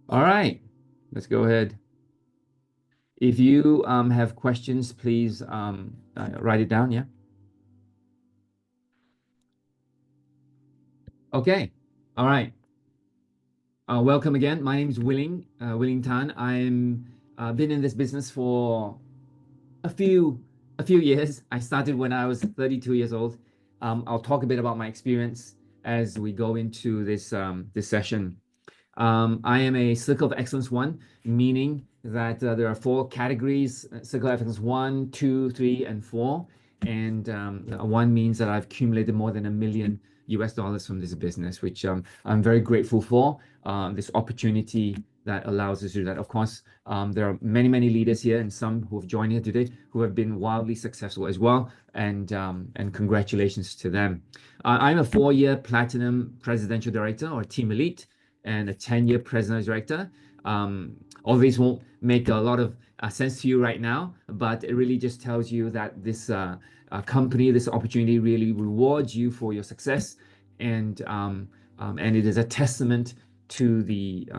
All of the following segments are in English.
All right, let's go ahead. If you have questions, please write it down. Yeah. Okay. All right. Welcome again. My name is Willing Tan. I'm been in this business for a few a few years. I started when I was 32 years old. I'll talk a bit about my experience as we go into this session. I am a Circle of Excellence 1, meaning that there are four categories: Circle of Excellence 1, 2, 3, and 4. And 1 means that I've accumulated more than $1 million from this business, which I'm very grateful for. This opportunity that allows us to do that. Of course, there are many, many leaders here and some who have joined here today who have been wildly successful as well. And congratulations to them. I'm a 4-year Platinum Presidential Director or Team Elite and a 10-year president director. All these won't make a lot of sense to you right now, but it really just tells you that this company, this opportunity really rewards you for your success, and it is a testament to the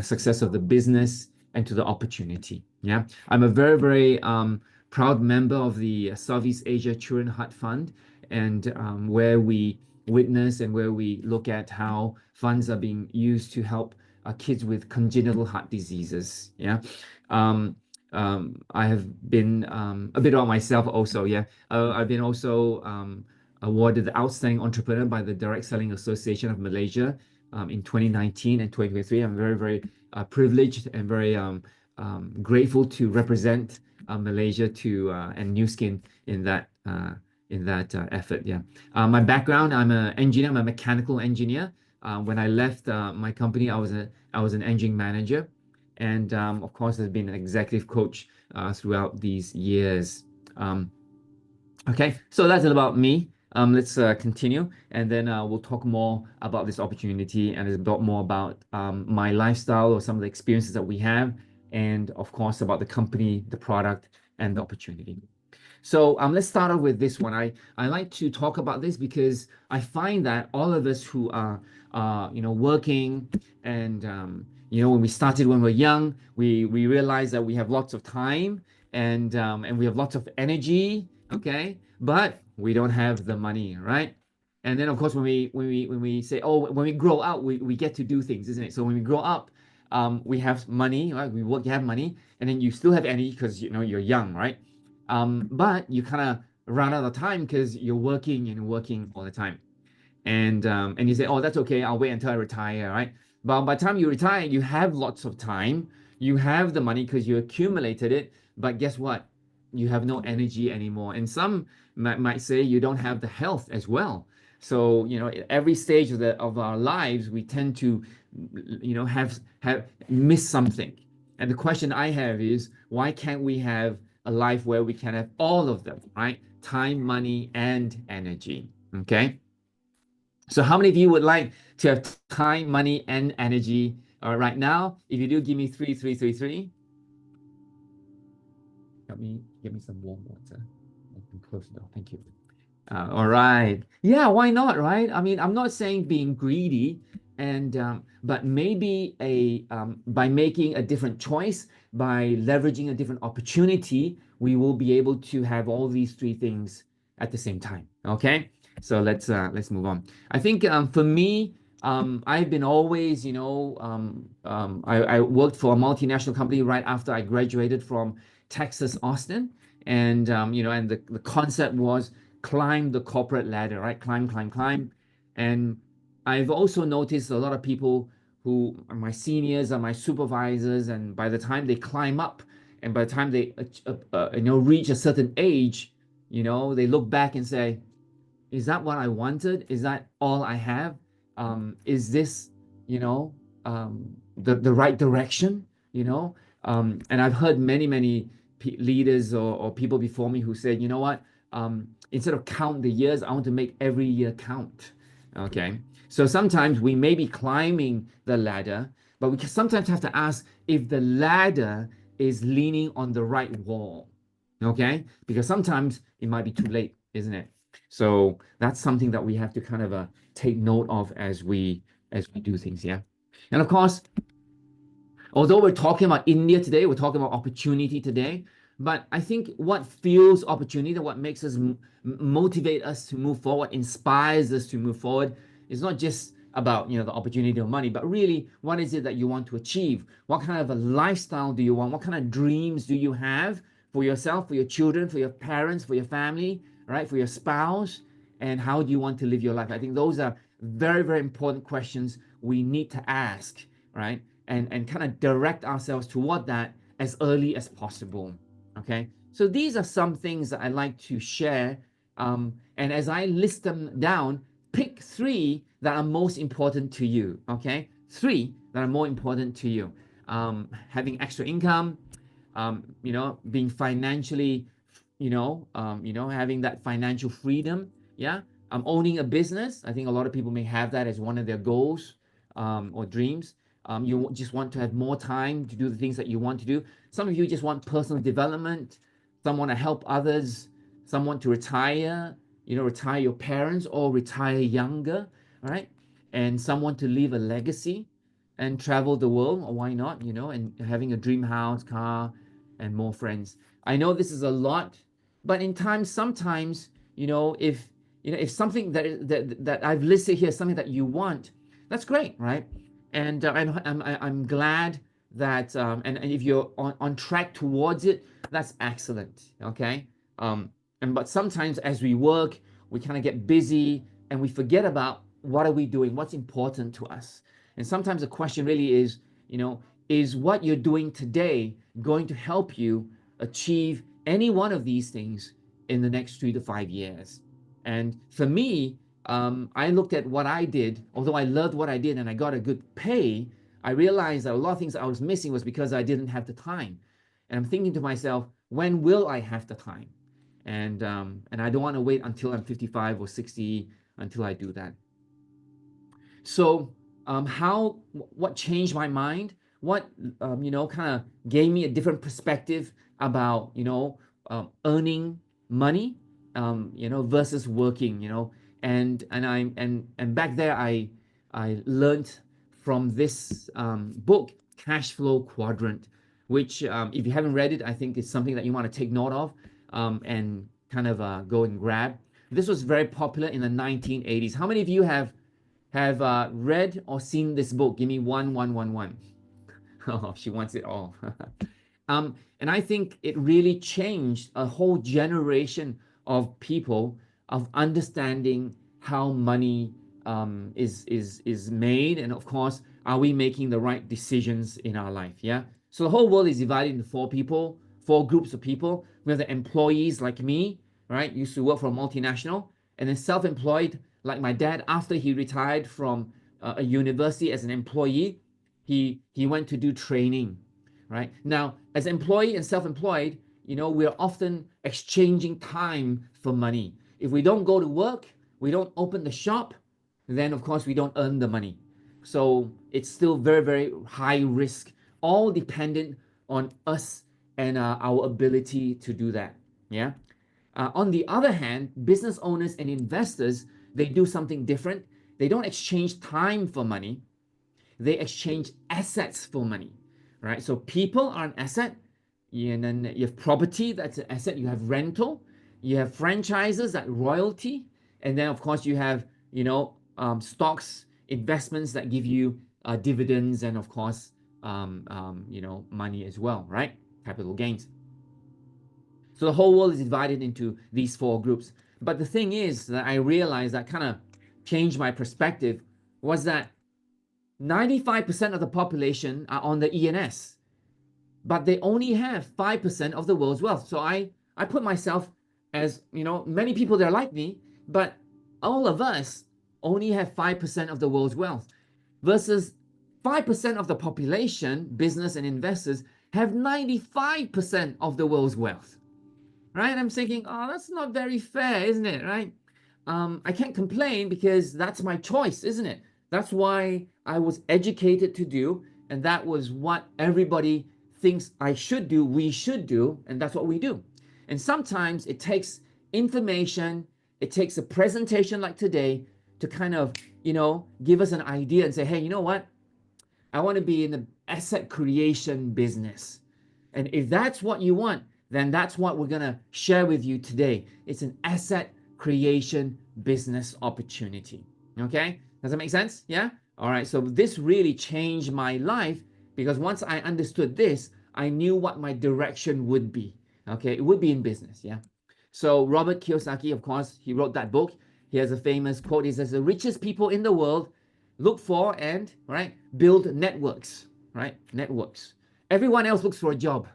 success of the business and to the opportunity. Yeah, I'm a very, very proud member of the Southeast Asia Children Heart Fund, and where we witness and where we look at how funds are being used to help kids with congenital heart diseases. Yeah. Um, I have been a bit on myself also. Yeah. I've been also awarded the Outstanding Entrepreneur by the Direct Selling Association of Malaysia in 2019 and 2023. I'm very, very privileged and very grateful to represent Malaysia to and New Skin in that effort. Yeah. My background, I'm an engineer. I'm a mechanical engineer. When I left my company, I was an engineering manager, and of course, I've been an executive coach throughout these years. Um, okay, so that's it about me. Let's continue, and then we'll talk more about this opportunity and a bit more about my lifestyle or some of the experiences that we have, and of course about the company, the product, and the opportunity. So let's start off with this one. I like to talk about this because I find that all of us who are working and when we started when we're young, we realize that we have lots of time and we have lots of energy, okay, but we don't have the money, right? And then of course when we say, oh, when we grow up, we get to do things, isn't it? So when we grow up, we have money, right? We work, you have money, and then you still have energy because you're young, right? But you kind of run out of time because you're working and working all the time. And you say, oh, that's okay, I'll wait until I retire, right? But by the time you retire, you have lots of time, you have the money because you accumulated it. But guess what? You have no energy anymore. And some might say you don't have the health as well. So, at every stage of our lives, we tend to, have miss something. And the question I have is, why can't we have a life where we can have all of them, right? Time, money, and energy. Okay. So how many of you would like to have time, money, and energy right now? If you do, give me three, three, three, three. Help me, give me some warm water. I can close the door. Thank you. All right. Yeah, why not, right? I mean, I'm not saying being greedy, and but maybe by making a different choice, by leveraging a different opportunity, we will be able to have all these three things at the same time. Okay. So let's move on. I think for me, I've been always, I worked for a multinational company right after I graduated from Texas Austin, and and the concept was climb the corporate ladder, right? Climb, climb, climb. And I've also noticed a lot of people who are my seniors, are my supervisors, and by the time they climb up, and by the time they reach a certain age, they look back and say, "Is that what I wanted? Is that all I have? Is this, the right direction?" And I've heard many, many leaders or people before me who said, "You know what? Instead of count the years, I want to make every year count." Okay. So sometimes we may be climbing the ladder, but we sometimes have to ask if the ladder is leaning on the right wall. Okay. Because sometimes it might be too late, isn't it? So that's something that we have to kind of take note of as we do things. Yeah. And of course, Although we're talking about India today, we're talking about opportunity today, but I think what fuels opportunity, what makes us motivate us to move forward, inspires us to move forward, is not just about the opportunity of money, but really what is it that you want to achieve? What kind of a lifestyle do you want? What kind of dreams do you have for yourself, for your children, for your parents, for your family, right? For your spouse, and how do you want to live your life? I think those are very, very important questions we need to ask, right? And kind of direct ourselves toward that as early as possible. Okay, so these are some things that I like to share. And as I list them down, pick three that are most important to you. Okay, three that are more important to you. Having extra income, being financially, having that financial freedom. Yeah, owning a business. I think a lot of people may have that as one of their goals or dreams. You just want to have more time to do the things that you want to do. Some of you just want personal development. Some want to help others. Some want to retire, retire your parents or retire younger, right? And some want to leave a legacy and travel the world, or why not, and having a dream house, car, and more friends. I know this is a lot, but in times, sometimes, if something that I've listed here, something that you want, that's great, right? And I'm glad that and if you're on track towards it, that's excellent. Okay. But sometimes as we work, we kind of get busy and we forget about what are we doing, what's important to us. And sometimes the question really is, is what you're doing today going to help you achieve any one of these things in the next 3 to 5 years? And for me, I looked at what I did. Although I loved what I did and I got a good pay, I realized that a lot of things I was missing was because I didn't have the time. And I'm thinking to myself, when will I have the time? And I don't want to wait until I'm 55 or 60 until I do that. So what changed my mind? What kind of gave me a different perspective about earning money, versus working, and back there I learned from this book, Cash Flow Quadrant, which if you haven't read it, I think it's something that you want to take note of and kind of go and grab. This was very popular in the 1980s. How many of you have read or seen this book? Give me one, one, one, one. Oh, she wants it all. And I think it really changed a whole generation of people of understanding how money is made, and of course, are we making the right decisions in our life? Yeah. So the whole world is divided into four groups of people. We have the employees like me, right? Used to work for a multinational, and then self-employed like my dad. After he retired from a university as an employee, he went to do training, right? Now, as employee and self-employed, we're often exchanging time for money. If we don't go to work, we don't open the shop, then of course we don't earn the money. So it's still very, very high risk, all dependent on us and our ability to do that. Yeah. On the other hand, business owners and investors, they do something different. They don't exchange time for money. They exchange assets for money, right? So people are an asset, and then you have property, that's an asset. You have rental, you have franchises, that royalty, and then of course you have stocks, investments that give you dividends, and of course money as well, right? Capital gains. So the whole world is divided into these four groups. But the thing is that I realized that kind of changed my perspective was that 95% of the population are on the ENS, but they only have 5% of the world's wealth. So I put myself as, many people that are like me, but all of us only have 5% of the world's wealth versus 5% of the population, business and investors, have 95% of the world's wealth, right? I'm thinking, oh, that's not very fair, isn't it, right? I can't complain because that's my choice, isn't it? That's why I was educated to do, and that was what everybody thinks I should do, we should do, and that's what we do. And sometimes it takes information, it takes a presentation like today to kind of, give us an idea and say, hey, you know what? I want to be asset creation business. And if that's what you want, then that's what we're going to share with you today. It's an asset creation business opportunity. Okay? Does that make sense? Yeah? All right. So this really changed my life because once I understood this, I knew what my direction would be. Okay? It would be in business. Yeah? So Robert Kiyosaki, of course, he wrote that book. He has a famous quote. He says, the richest people in the world look for and build networks, right? Networks. Everyone else looks for a job,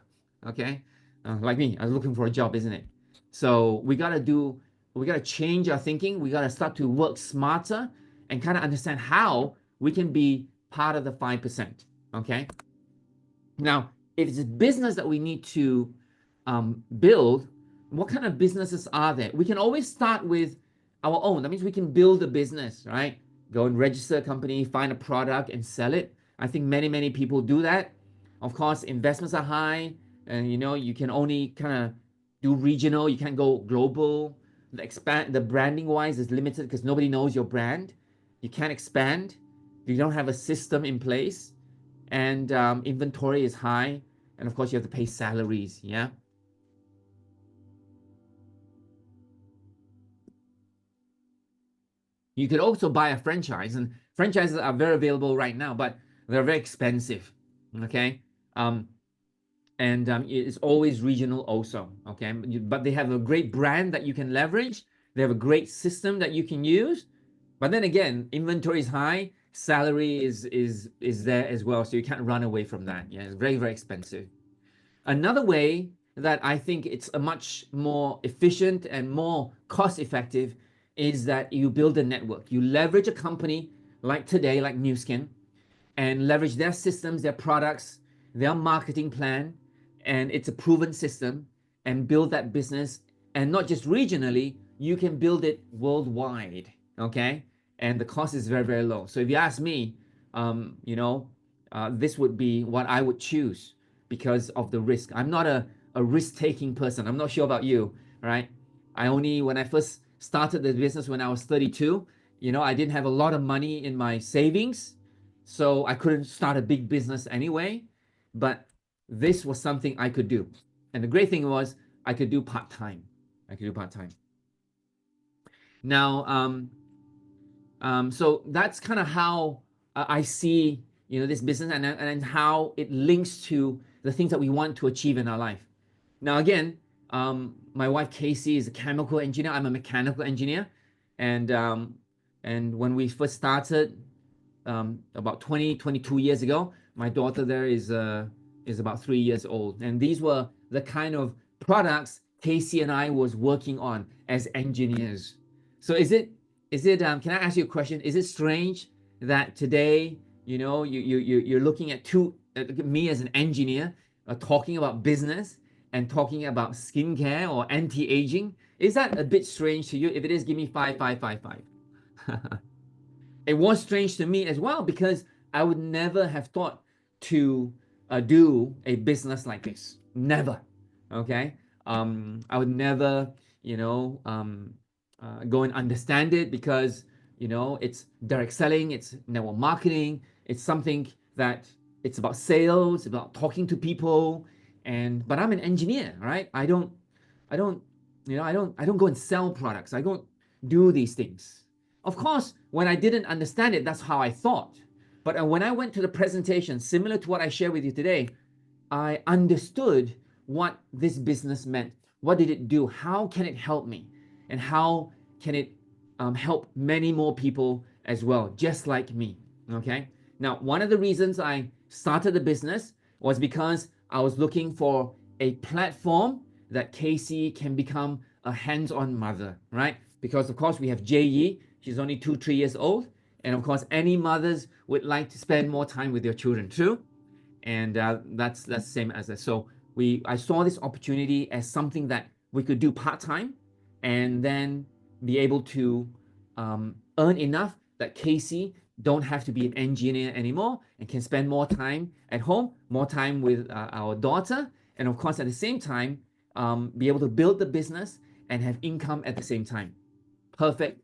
okay? Like me, I was looking for a job, isn't it? So we gotta change our thinking. We gotta start to work smarter and kind of understand how we can be part of the 5%, okay? Now, if it's a business that we need to build, what kind of businesses are there? We can always start with our own. That means we can build a business, right? Go and register a company, find a product and sell it. I think many people do that. Of course, investments are high and you can only kind of do regional. You can't go global. The branding wise is limited because nobody knows your brand. You can't expand. You don't have a system in place and inventory is high. And of course, you have to pay salaries. Yeah. You could also buy a franchise, and franchises are very available right now, but they're very expensive. Okay. And it's always regional also. Okay. But they have a great brand that you can leverage. They have a great system that you can use. But then again, inventory is high, salary is there as well. So you can't run away from that. Yeah. It's very expensive. Another way that I think it's a much more efficient and more cost effective is that you build a network. You leverage a company like today, like Nu Skin, and leverage their systems, their products, their marketing plan, and it's a proven system, and build that business. And not just regionally, you can build it worldwide, okay? And the cost is very low. So if you ask me, this would be what I would choose because of the risk. I'm not a risk-taking person. I'm not sure about you, right? When I first started the business when I was 32, I didn't have a lot of money in my savings, so I couldn't start a big business anyway, but this was something I could do. And the great thing was I could do part-time. Now, so that's kind of how I see, this business and how it links to the things that we want to achieve in our life. Now, again, my wife Casey is a chemical engineer. I'm a mechanical engineer, and when we first started, about 22 years ago, my daughter there is about 3 years old, and these were the kind of products Casey and I was working on as engineers. So can I ask you a question? Is it strange that today, you're looking at me as an engineer, talking about business and talking about skincare or anti-aging? Is that a bit strange to you? If it is, give me 5. It was strange to me as well because I would never have thought to do a business like this. Never. Okay. I would never, go and understand it because, it's direct selling, it's network marketing, it's something that it's about sales, about talking to people. But I'm an engineer, right? I don't go and sell products. I don't do these things. Of course, when I didn't understand it, that's how I thought. But when I went to the presentation, similar to what I share with you today, I understood what this business meant. What did it do? How can it help me? And how can it help many more people as well, just like me? Okay. Now, one of the reasons I started the business was because I was looking for a platform that Casey can become a hands-on mother, right? Because of course we have Jay. She's only 3 years old. And of course, any mothers would like to spend more time with their children too. And that's the same as that. So I saw this opportunity as something that we could do part-time and then be able to earn enough that Casey don't have to be an engineer anymore and can spend more time at home, more time with our daughter. And of course, at the same time, be able to build the business and have income at the same time. Perfect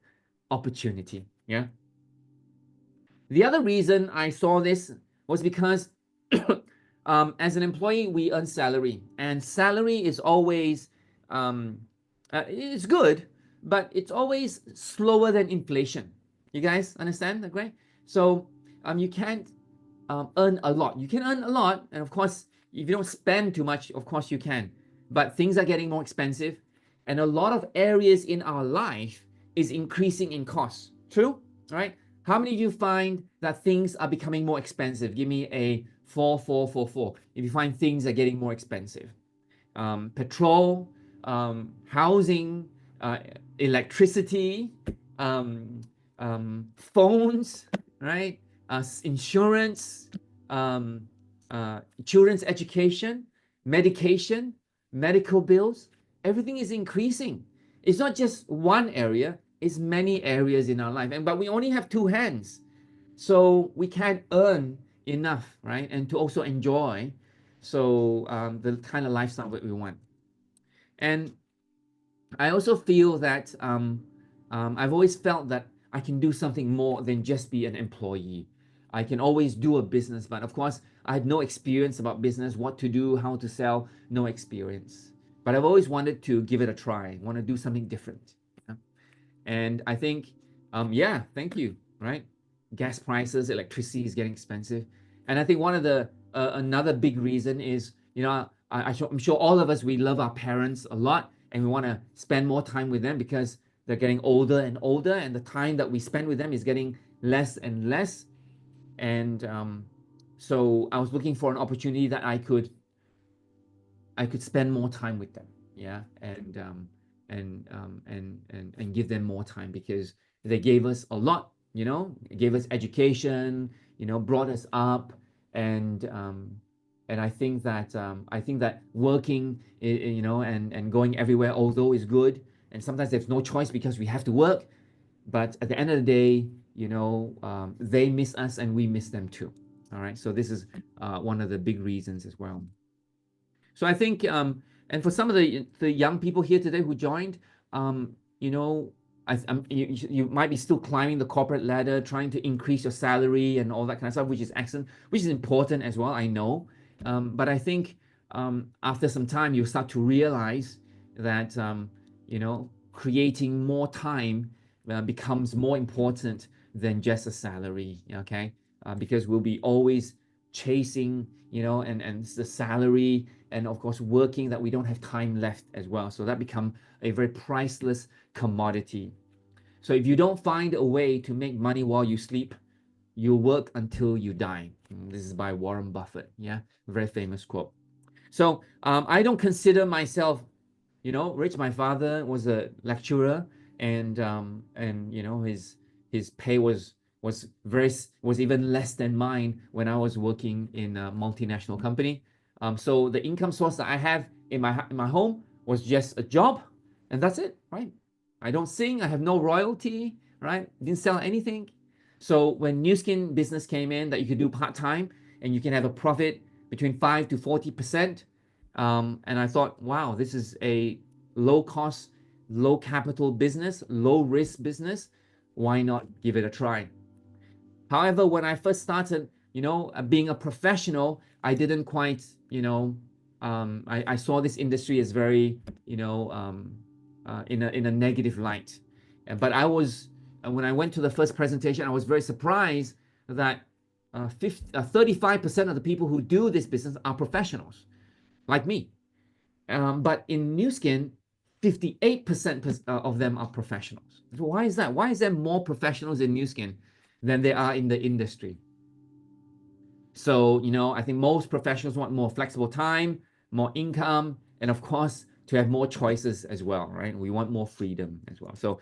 opportunity. Yeah. The other reason I saw this was because As an employee, we earn salary, and salary is always it's good, but it's always slower than inflation. You guys understand that, right? So you can't earn a lot. You can earn a lot, and of course, if you don't spend too much, of course you can. But things are getting more expensive, and a lot of areas in our life is increasing in cost. True, right? How many of you find that things are becoming more expensive? Give me a 4, 4, 4, 4. If you find things are getting more expensive, petrol, housing, electricity, phones, right? Insurance, children's education, medication, medical bills, everything is increasing. It's not just one area, it's many areas in our life. But we only have two hands. So we can't earn enough, right? And to also enjoy the kind of lifestyle that we want. And I also feel that I've always felt that I can do something more than just be an employee. I can always do a business, but of course, I had no experience about business, what to do, how to sell, no experience. But I've always wanted to give it a try, want to do something different. Yeah? And I think, yeah, thank you, right? Gas prices, electricity is getting expensive. And I think one of the, another big reason is, I'm sure all of us, we love our parents a lot and we want to spend more time with them because they're getting older and older, and the time that we spend with them is getting less and less. And so I was looking for an opportunity that I could spend more time with them, yeah, and give them more time because they gave us a lot, gave us education, brought us up, and I think that working, and going everywhere, although is good, and sometimes there's no choice because we have to work, but at the end of the day, they miss us and we miss them too. All right, so this is one of the big reasons as well. So I think, and for some of the young people here today who joined, you know, you might be still climbing the corporate ladder, trying to increase your salary and all that kind of stuff, which is excellent, which is important as well, I know. But I think after some time, you start to realize that, creating more time becomes more important than just a salary, okay? Because we'll be always chasing, and the salary, and of course working, that we don't have time left as well. So that become a very priceless commodity. So if you don't find a way to make money while you sleep, you'll work until you die. This is by Warren Buffett. Yeah, very famous quote. So I don't consider myself, rich. My father was a lecturer, and his pay was even less than mine when I was working in a multinational company. So the income source that I have in my home was just a job, and that's it, right? I don't sing. I have no royalty, right? Didn't sell anything. So when Nu Skin business came in, that you could do part time and you can have a profit between 5 to 40%, and I thought, wow, this is a low cost, low capital business, low risk business. Why not give it a try? However, when I first started, being a professional, I didn't quite, I saw this industry as very, in a negative light. But when I went to the first presentation, I was very surprised that 35% of the people who do this business are professionals, like me. But in Nu Skin, 58% of them are professionals. So why is that? Why is there more professionals in Nu Skin than there are in the industry? So, I think most professionals want more flexible time, more income, and of course, to have more choices as well, right? We want more freedom as well. So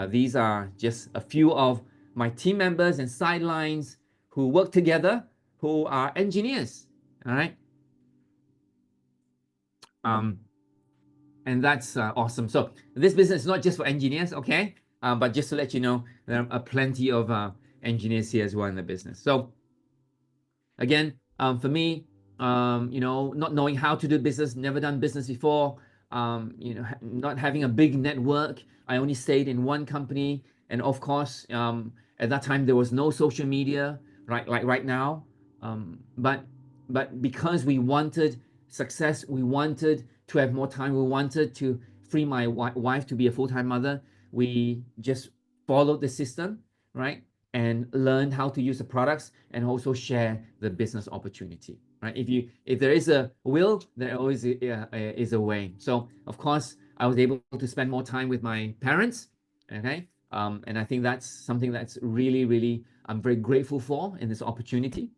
these are just a few of my team members and sidelines who work together, who are engineers, all right? And that's awesome. So this business is not just for engineers, okay? But just to let you know, there are plenty of engineers here as well in the business. So again, for me, not knowing how to do business, never done business before, not having a big network. I only stayed in one company, and of course, at that time there was no social media, right? Like right now, but but because we wanted success, we wanted to have more time, we wanted to free my wife to be a full-time mother, we just followed the system, right? And learned how to use the products and also share the business opportunity, right? If there is a will, there always is a way. So of course, I was able to spend more time with my parents, okay? And I think that's something that's really, I'm very grateful for in this opportunity.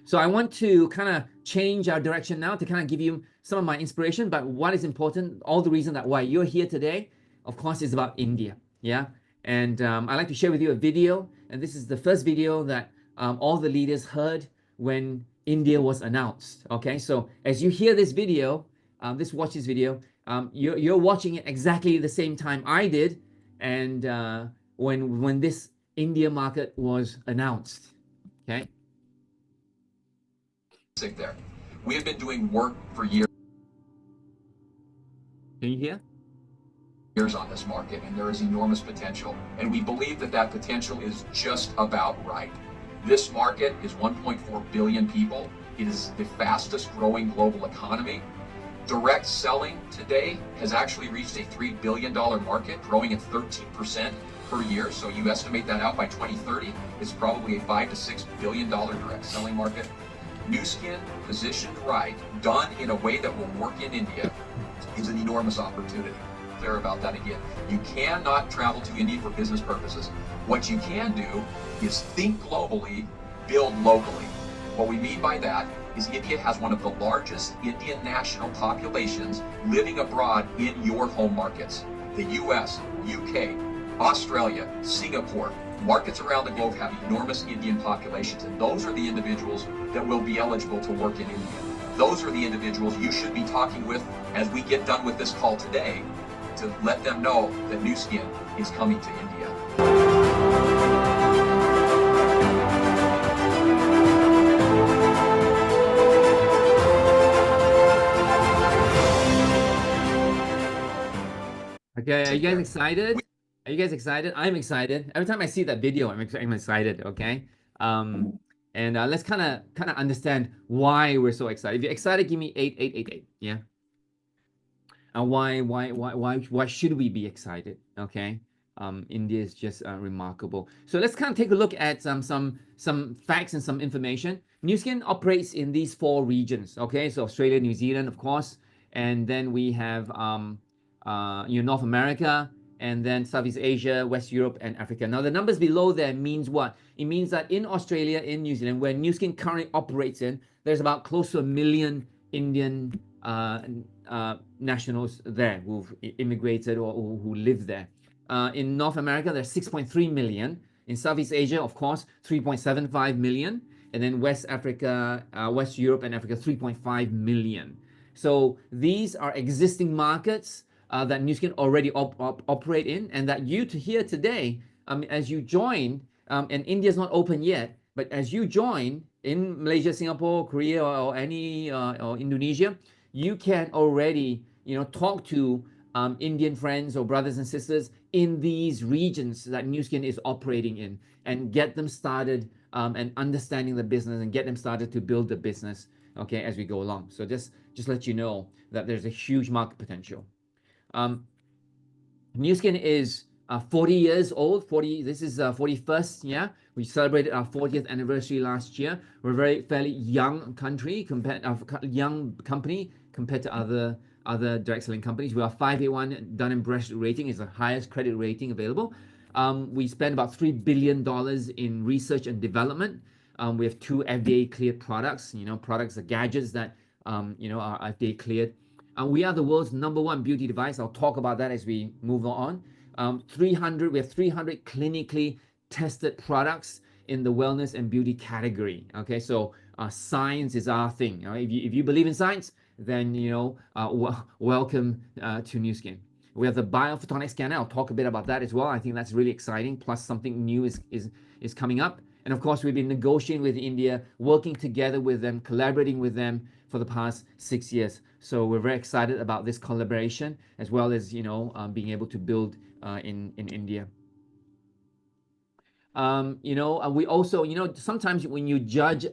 So I want to kind of change our direction now to kind of give you some of my inspiration. But what is important, all the reason that why you're here today, of course, is about India. Yeah. And I'd like to share with you a video. And this is the first video that all the leaders heard when India was announced. Okay. So as you hear this video, watch this video, you're watching it exactly the same time I did. And when this India market was announced. Okay. There. We have been doing work for years. Can you hear? Years on this market, and there is enormous potential. And we believe that that potential is just about right. This market is 1.4 billion people. It is the fastest growing global economy. Direct selling today has actually reached a $3 billion market, growing at 13% per year. So you estimate that out by 2030, it's probably a $5 to $6 billion direct selling market. Nu Skin, positioned right, done in a way that will work in India, is an enormous opportunity. Clear about that again. You cannot travel to India for business purposes. What you can do is think globally, build locally. What we mean by that is India has one of the largest Indian national populations living abroad in your home markets. The US, UK, Australia, Singapore, markets around the globe have enormous Indian populations, and those are the individuals that will be eligible to work in India. Those are the individuals you should be talking with as we get done with this call today to let them know that Nu Skin is coming to India. Okay, are you guys excited? Are you guys excited? I'm excited. Every time I see that video, I'm excited. Okay, and let's kind of understand why we're so excited. If you're excited, give me 8888. Yeah. And why should we be excited? Okay. India is just remarkable. So let's kind of take a look at some facts and some information. Nu Skin operates in these 4 regions. Okay, so Australia, New Zealand, of course, and then we have North America, and then Southeast Asia, West Europe, and Africa. Now the numbers below there means what? It means that in Australia, in New Zealand, where Nu Skin currently operates in, there's about close to 1 million Indian nationals there who've immigrated or who live there. In North America, there's 6.3 million. In Southeast Asia, of course, 3.75 million. And then West Africa, West Europe and Africa, 3.5 million. So these are existing markets that Nu Skin already operate in, and that you here today, as you join, and India's not open yet, but as you join in Malaysia, Singapore, Korea, or any or Indonesia, you can already talk to Indian friends or brothers and sisters in these regions that Nu Skin is operating in, and get them started and understanding the business, and get them started to build the business, okay, as we go along. So just let you know that there's a huge market potential. Nu Skin is 40 years old. This is 41st. Yeah, we celebrated our 40th anniversary last year. We're a fairly young company compared to other direct selling companies. We are 581 Dun & Bradstreet rating, is the highest credit rating available. We spend about $3 billion in research and development. We have 2 FDA cleared products, products, gadgets that are FDA cleared. We are the world's #1 beauty device. I'll talk about that as we move on. We have 300 clinically tested products in the wellness and beauty category. Okay, so science is our thing. If you believe in science, then welcome to Nu Skin. We have the biophotonic scanner. I'll talk a bit about that as well. I think that's really exciting. Plus something new is coming up. And of course, we've been negotiating with India, working together with them, collaborating with them for the past 6 years. So we're very excited about this collaboration, as well as being able to build in India. We also, sometimes when you judge,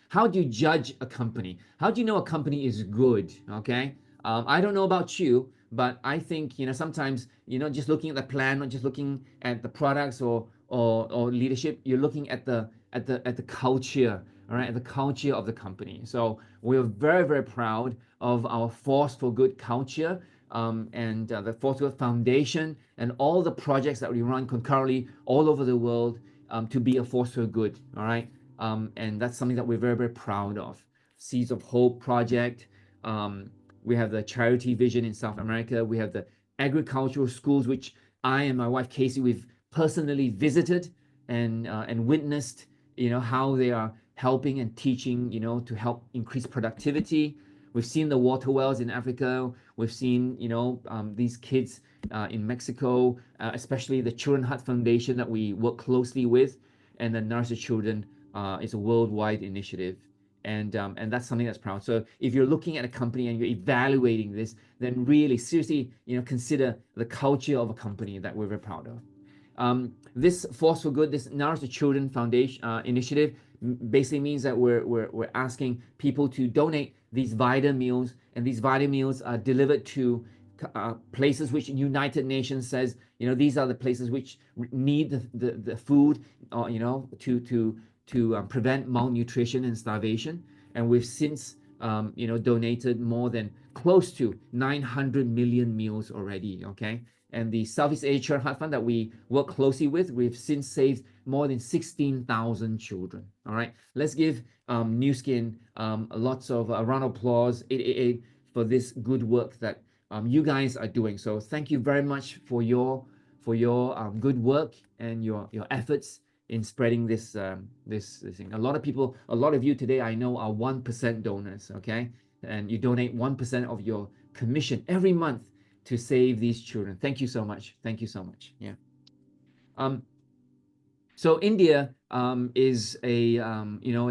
how do you judge a company? How do you know a company is good? Okay. I don't know about you, but I think, sometimes, just looking at the plan, not just looking at the products or leadership, you're looking at the culture, all right, at the culture of the company. So we're very, very proud of our Force for Good culture, and the Force for Good Foundation, and all the projects that we run concurrently all over the world, to be a force for good. All right, and that's something that we're very, very proud of. Seeds of Hope project. We have the Charity Vision in South America. We have the agricultural schools, which I and my wife Casey, we've personally visited and witnessed, how they are helping and teaching, to help increase productivity. We've seen the water wells in Africa. We've seen, these kids in Mexico, especially the Children Heart Foundation that we work closely with, and the Nourish the Children is a worldwide initiative. And that's something that's proud. So if you're looking at a company and you're evaluating this, then really seriously, consider the culture of a company that we're very proud of. This Force for Good, this Nourish the Children Foundation initiative, basically means that we're asking people to donate these vital meals, and these vital meals are delivered to places which United Nations says, these are the places which need the food, to prevent malnutrition and starvation. And we've since donated more than close to 900 million meals already. Okay. And the Southeast Asia Heart Fund that we work closely with, we've since saved more than 16,000 children. All right, let's give Nu Skin lots of a round of applause for this good work that you guys are doing. So thank you very much for your good work and your efforts in spreading this thing. A lot of you today I know are 1% donors. Okay, and you donate 1% of your commission every month to save these children. Thank you so much. Thank you so much. Yeah. So India is a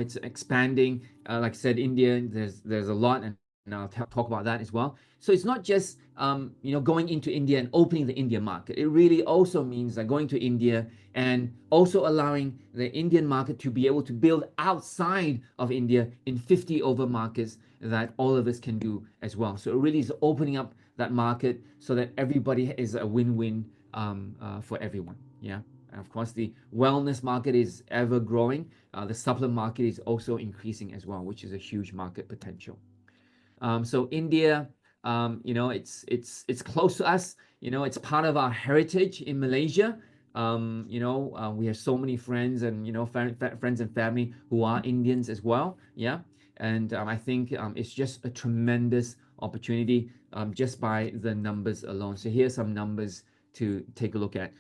it's expanding. Like I said, India, there's a lot, and I'll talk about that as well. So it's not just going into India and opening the Indian market. It really also means that going to India and also allowing the Indian market to be able to build outside of India in 50 over markets that all of us can do as well. So it really is opening up that market so that everybody is a win-win for everyone. Yeah. And of course, the wellness market is ever growing. The supplement market is also increasing as well, which is a huge market potential. So India, it's close to us. It's part of our heritage in Malaysia. We have so many friends and friends and family who are Indians as well. Yeah, and I think it's just a tremendous opportunity just by the numbers alone. So here's some numbers to take a look at.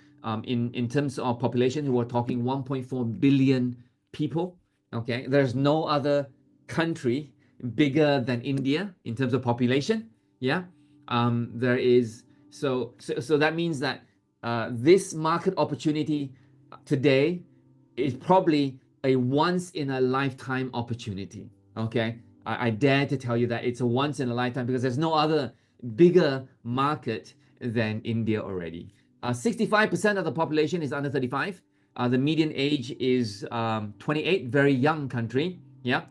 In terms of population, we're talking 1.4 billion people. Okay, there's no other country bigger than India in terms of population. Yeah, there is. So that means that this market opportunity today is probably a once in a lifetime opportunity. Okay, I dare to tell you that it's a once in a lifetime because there's no other bigger market than India already. 65% of the population is under 35. The median age is 28, very young country. Yeah,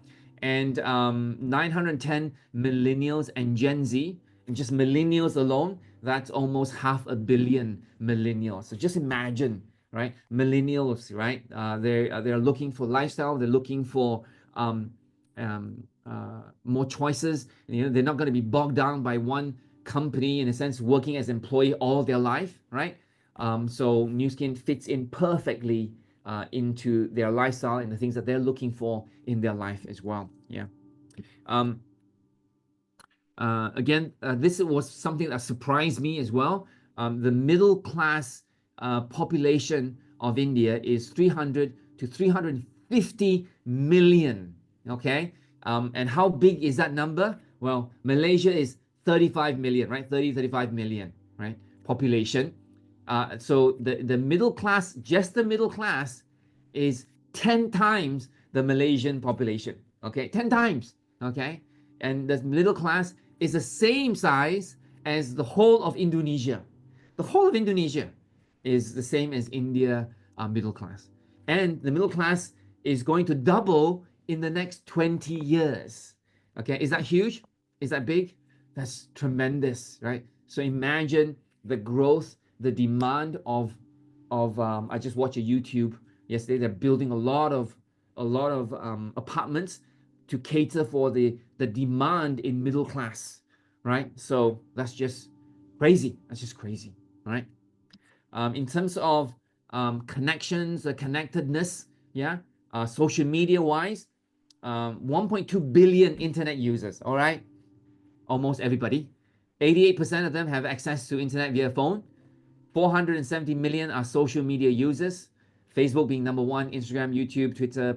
and 910 millennials and Gen Z, and just millennials alone, that's almost 500 million millennials. So just imagine, right? Millennials, right? They're looking for lifestyle. They're looking for more choices. They're not going to be bogged down by one company, in a sense, working as employee all their life, right? So Nu Skin fits in perfectly into their lifestyle and the things that they're looking for in their life as well. Yeah. Again, this was something that surprised me as well. The middle class population of India is 300 to 350 million. Okay. And how big is that number? Well, Malaysia is 35 million, right? 35 million, right? Population. So the middle class, just the middle class, is 10 times the Malaysian population. Okay, 10 times. Okay, and the middle class is the same size as the whole of Indonesia. The whole of Indonesia is the same as India middle class. And the middle class is going to double in the next 20 years. Okay, is that huge? Is that big? That's tremendous, right? So imagine the growth, the demand of I just watched a YouTube yesterday. They're building a lot of apartments to cater for the demand in middle class, right? So that's just crazy. That's just crazy, right? In terms of connections, connectedness, yeah, social media wise, 1.2 billion internet users, all right, almost everybody. 88% of them have access to internet via phone. 470 million are social media users. Facebook being number one, Instagram, YouTube, Twitter,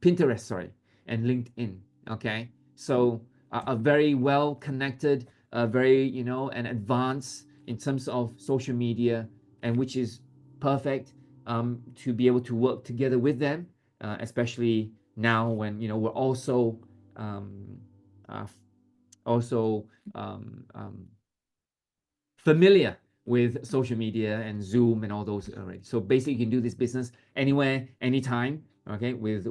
Pinterest, sorry, and LinkedIn. Okay, so a very well connected, very and advanced in terms of social media, and which is perfect to be able to work together with them, especially now when we're also uh, also um, um, familiar with social media and Zoom and all those already. So basically, you can do this business anywhere, anytime, okay, with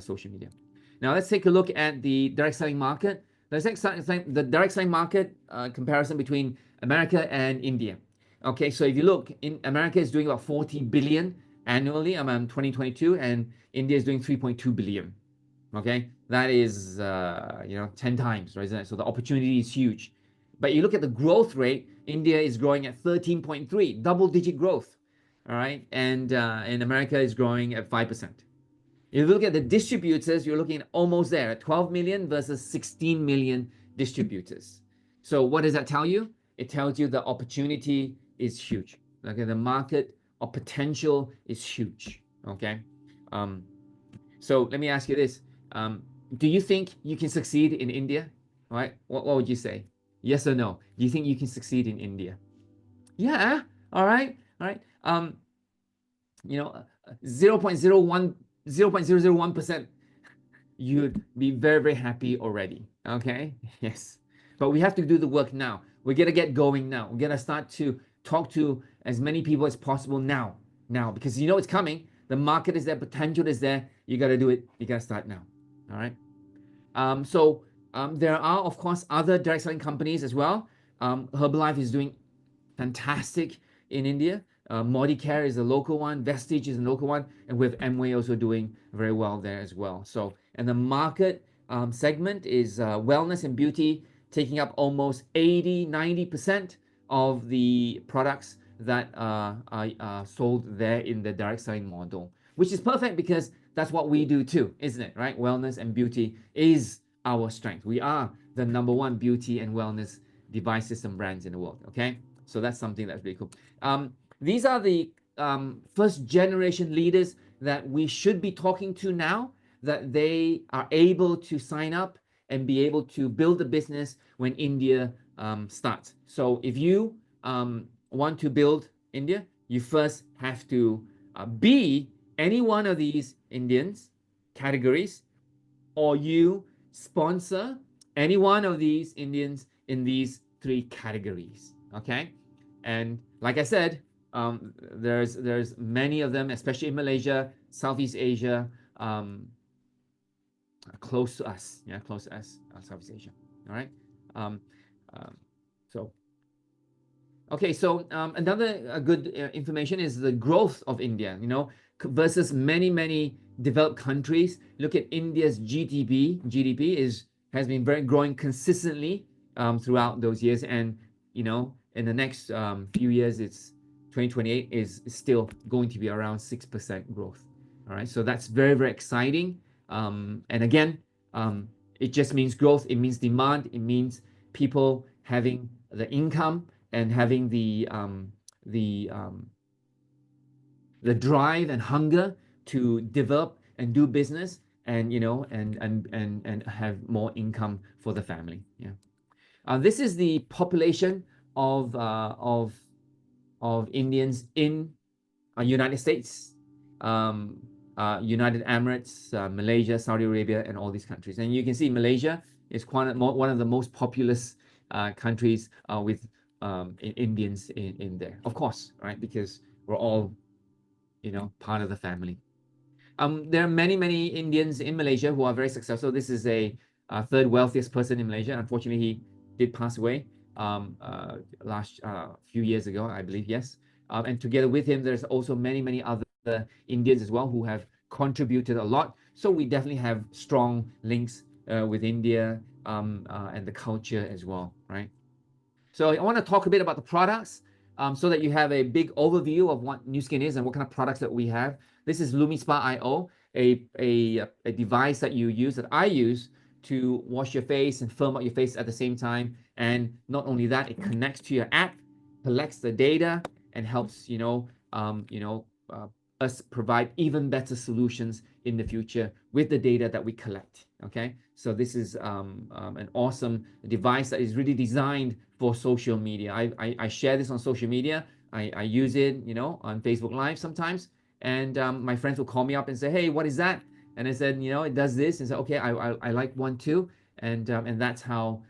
social media. Now let's take a look at the direct selling market. The direct selling market comparison between America and India. Okay, so if you look, in America is doing about 40 billion annually around 2022, and India is doing 3.2 billion. Okay, that is 10 times, right? So the opportunity is huge. But you look at the growth rate, India is growing at 13.3, double-digit growth, all right? And in America is growing at 5%. If you look at the distributors, you're looking at almost there at 12 million versus 16 million distributors. So what does that tell you? It tells you the opportunity is huge. Okay, the market or potential is huge. Okay, so let me ask you this: do you think you can succeed in India? All right, what would you say? Yes or no? Do you think you can succeed in India? Yeah. All right. All right. 0.01, 0.001%, you'd be very, very happy already. Okay. Yes. But we have to do the work now. We're gonna get going now. We're gonna start to talk to as many people as possible now. Now, because it's coming. The market is there, potential is there. You gotta do it. You gotta start now. All right. There are, of course, other direct selling companies as well. Herbalife is doing fantastic in India. Modicare is a local one. Vestige is a local one. And with Amway also doing very well there as well. So, and the market segment is wellness and beauty, taking up almost 80-90% of the products that are sold there in the direct selling model, which is perfect because that's what we do too, isn't it? Right? Wellness and beauty is our strength. We are the number one beauty and wellness device system brands in the world. Okay, so that's something that's really cool. These are the first generation leaders that we should be talking to now, that they are able to sign up and be able to build a business when India starts. So if you want to build India, you first have to be any one of these Indians categories, or you sponsor any one of these Indians in these three categories. Okay, and like I said, there's many of them, especially in Malaysia, Southeast Asia, close to us. Yeah, close to us, Southeast Asia. All right. Um, so Okay, so another good information is the growth of India, versus many developed countries. Look at India's GDP. Has been very growing consistently throughout those years, and in the next few years, it's 2028 is still going to be around 6% growth. All right, so that's very, very exciting. And again, it just means growth. It means demand. It means people having the income and having the drive and hunger to develop and do business, and and have more income for the family. Yeah. This is the population of Indians in United States, United Emirates, Malaysia, Saudi Arabia, and all these countries. And you can see Malaysia is one of the most populous countries with Indians in there, of course, right? Because we're all, part of the family. There are many Indians in Malaysia who are very successful. This is a third wealthiest person in Malaysia. Unfortunately, he did pass away last few years ago, I believe. Yes, and together with him, there's also many other Indians as well who have contributed a lot. So we definitely have strong links with India and the culture as well, right? So I want to talk a bit about the products so that you have a big overview of what Nu Skin is and what kind of products that we have. This is LumiSpa IO, a device that you use, that I use to wash your face and firm up your face at the same time. And not only that, it connects to your app, collects the data, and helps us provide even better solutions in the future with the data that we collect. Okay, so this is an awesome device that is really designed for social media. I share this on social media. I use it, on Facebook Live sometimes, and my friends will call me up and say, "Hey, what is that?" And I said, it does this, and say, "Okay, I like one too," and that's how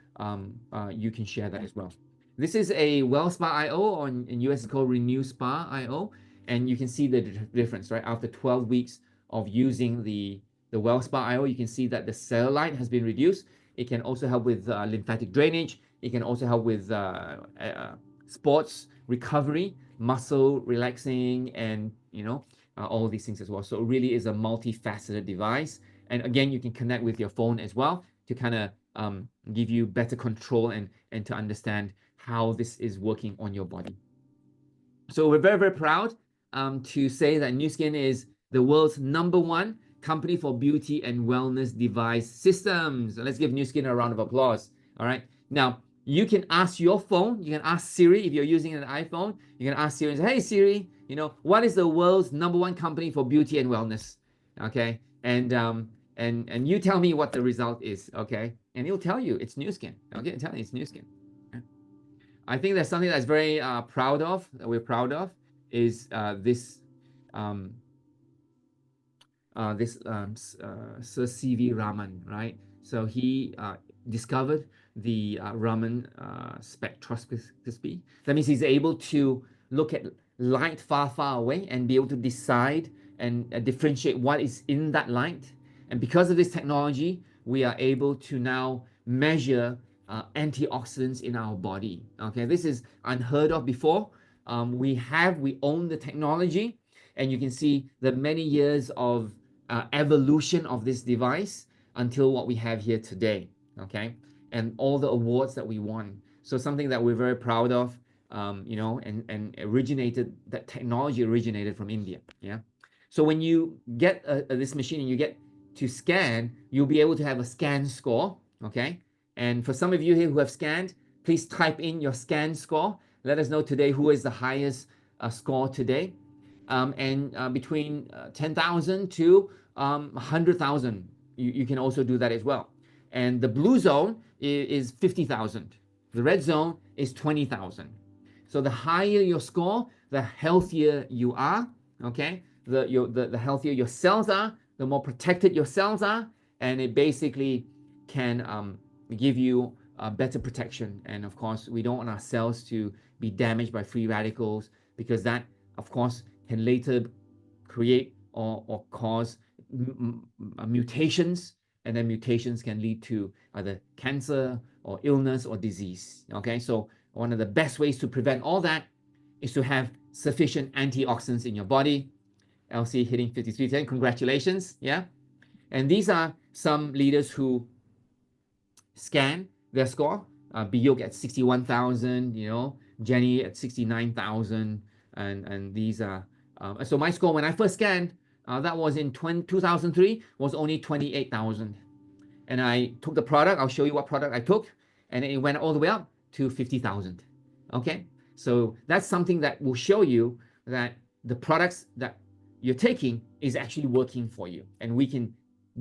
you can share that as well. This is a WellSpa IO, or in US it's called Renew Spa IO, and you can see the difference, right? After 12 weeks of using the WellSpa IO, you can see that the cellulite has been reduced. It can also help with lymphatic drainage. It can also help with sports recovery, muscle relaxing, and all these things as well. So it really is a multifaceted device. And again, you can connect with your phone as well to kind of give you better control and to understand how this is working on your body. So we're very proud to say that Nu Skin is the world's #1 company for beauty and wellness device systems. So let's give Nu Skin a round of applause. All right. Now, you can ask your phone, you can ask Siri if you're using an iPhone, you can ask Siri and say, "Hey Siri, what is the world's #1 company for beauty and wellness?" Okay. And you tell me what the result is, okay? And it'll tell you it's Nu Skin. Okay, tell you it's Nu Skin. I think that's something that's very proud of, that we're proud of, is this Sir C.V. Raman, right? So he discovered the Raman spectroscopy. That means he's able to look at light far away and be able to decide and differentiate what is in that light. And because of this technology, we are able to now measure antioxidants in our body. Okay, this is unheard of before. We own the technology, and you can see the many years of evolution of this device until what we have here today. Okay, and all the awards that we won. So something that we're very proud of, and that technology originated from India. Yeah. So when you get this machine and you get to scan, you'll be able to have a scan score. Okay. And for some of you here who have scanned, please type in your scan score. Let us know today who is the highest score today. And between 10,000 to 100,000, you can also do that as well. And the blue zone is 50,000. The red zone is 20,000. So the higher your score, the healthier you are. Okay, the healthier your cells are, the more protected your cells are, and it basically can give you better protection. And of course, we don't want our cells to be damaged by free radicals, because that, of course, can later create or cause mutations, and then mutations can lead to either cancer or illness or disease. Okay, so one of the best ways to prevent all that is to have sufficient antioxidants in your body. LC hitting 5310, congratulations. Yeah, and these are some leaders who scan their score. Biyok at 61,000, Jenny at 69,000, and these are so my score when I first scanned, that was in 2003, was only 28,000, and I took the product. I'll show you what product I took, and it went all the way up to 50,000. Okay, so that's something that will show you that the products that you're taking is actually working for you, and we can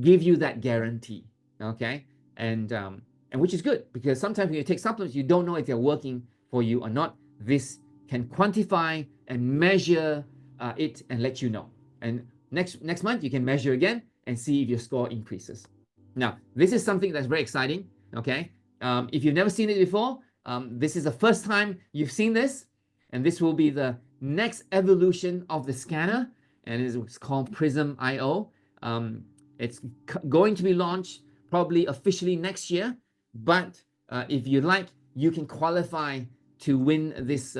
give you that guarantee. Okay, and which is good, because sometimes when you take supplements, you don't know if they're working for you or not. This can quantify and measure it and let you know. And next month you can measure again and see if your score increases. Now, this is something that's very exciting. Okay, if you've never seen it before, this is the first time you've seen this, and this will be the next evolution of the scanner, and it's called Prism IO. It's going to be launched probably officially next year, but if you like, you can qualify to win this,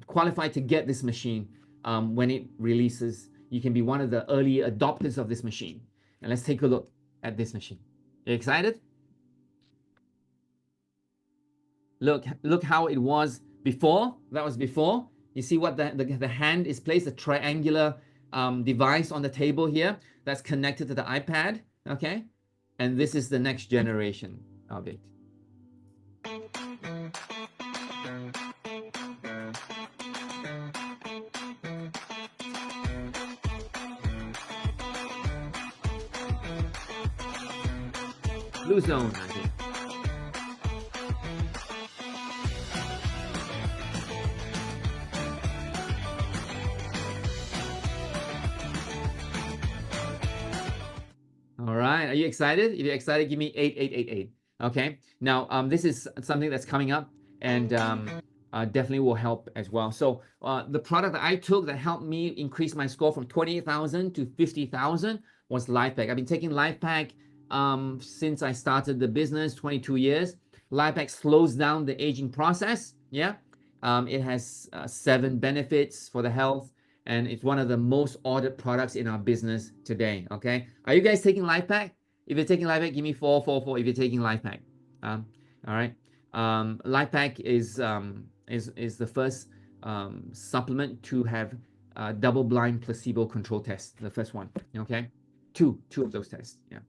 qualify to get this machine when it releases. You can be one of the early adopters of this machine. And let's take a look at this machine. You excited? Look how it was before. That was before. You see what the hand is placed, a triangular device on the table here that's connected to the iPad, okay? And this is the next generation of it. Blue zone, I think. All right, are you excited? If you're excited, give me 8888. Okay, now this is something that's coming up, and definitely will help as well. So the product that I took that helped me increase my score from 28,000 to 50,000 was LifePack. I've been taking LifePack since I started the business 22 years. LifePack slows down the aging process. Yeah, it has 7 benefits for the health, and it's one of the most ordered products in our business today. Okay, are you guys taking LifePack? If you're taking LifePack, give me 444 if you're taking LifePack. All right. LifePack is the first supplement to have double-blind placebo control test. The first one. Okay, two of those tests. Yeah.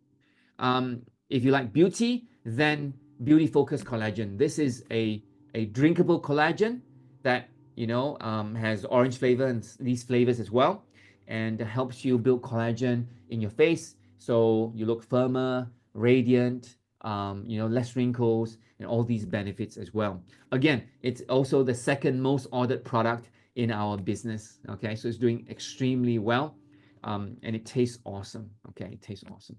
If you like beauty, then Beauty Focus Collagen. This is a drinkable collagen that has orange flavor and these flavors as well, and helps you build collagen in your face so you look firmer, radiant, less wrinkles, and all these benefits as well. Again, it's also the second most ordered product in our business. Okay, so it's doing extremely well, and it tastes awesome. Okay, it tastes awesome.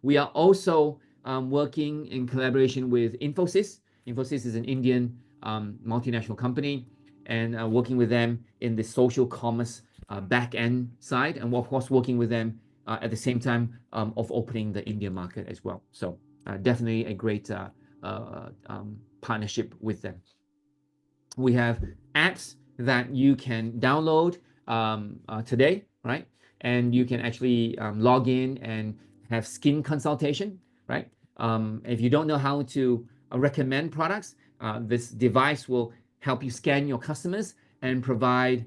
We are also working in collaboration with Infosys. Infosys is an Indian multinational company, and working with them in the social commerce back end side, and of course working with them at the same time of opening the Indian market as well. So definitely a great partnership with them. We have apps that you can download today, right? And you can actually log in and have skin consultation, right? If you don't know how to recommend products, this device will help you scan your customers and provide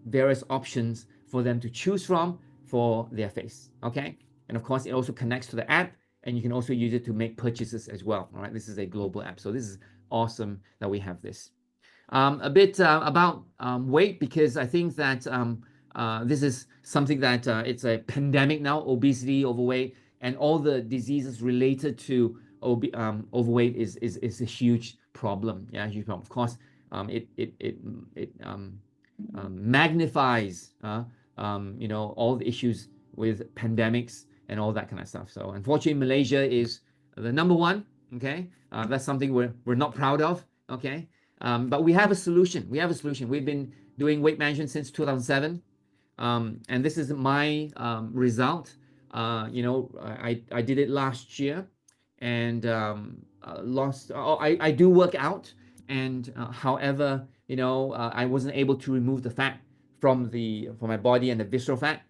various options for them to choose from for their face, okay? And of course, it also connects to the app, and you can also use it to make purchases as well, all right? This is a global app, so this is awesome that we have this. A bit about weight, because I think that this is something that it's a pandemic now, obesity, overweight, and all the diseases related to overweight is a huge problem. Yeah, huge problem. Of course, it magnifies all the issues with pandemics and all that kind of stuff. So unfortunately, Malaysia is the number one. Okay, that's something we're not proud of. Okay, but we have a solution. We have a solution. We've been doing weight management since 2007, and this is my result. I did it last year, and lost. I do work out, and however, I wasn't able to remove the fat from my body and the visceral fat,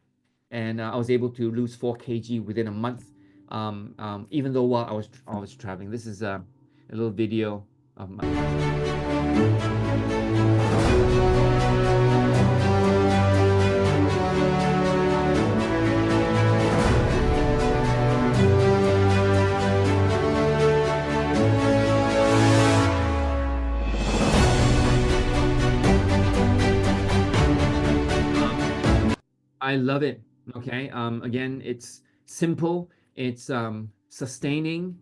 and I was able to lose 4 kg within a month, even though while I was traveling. This is a little video of my. I love it. Okay. Again, it's simple, it's sustaining,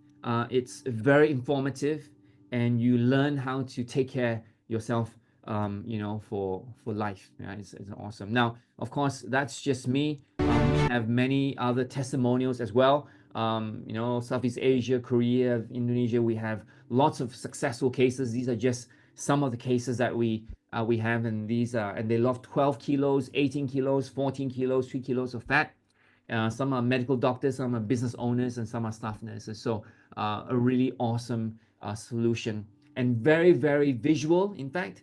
it's very informative, and you learn how to take care yourself, for life. Yeah, it's awesome. Now, of course, that's just me. We have many other testimonials as well. Southeast Asia, Korea, Indonesia, we have lots of successful cases. These are just some of the cases that we we have, and these and they lost 12 kilos, 18 kilos, 14 kilos, 3 kilos of fat. Some are medical doctors, some are business owners, and some are staff nurses. So a really awesome solution, and very, very visual. In fact,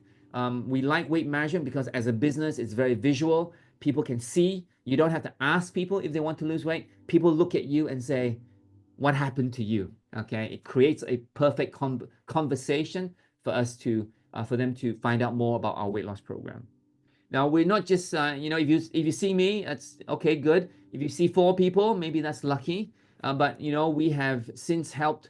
we like weight management because as a business, it's very visual. People can see. You don't have to ask people if they want to lose weight. People look at you and say, what happened to you? Okay, it creates a perfect conversation for us to for them to find out more about our weight loss program. Now we're not just if you see me, that's okay, good. If you see 4 people, maybe that's lucky. But we have since helped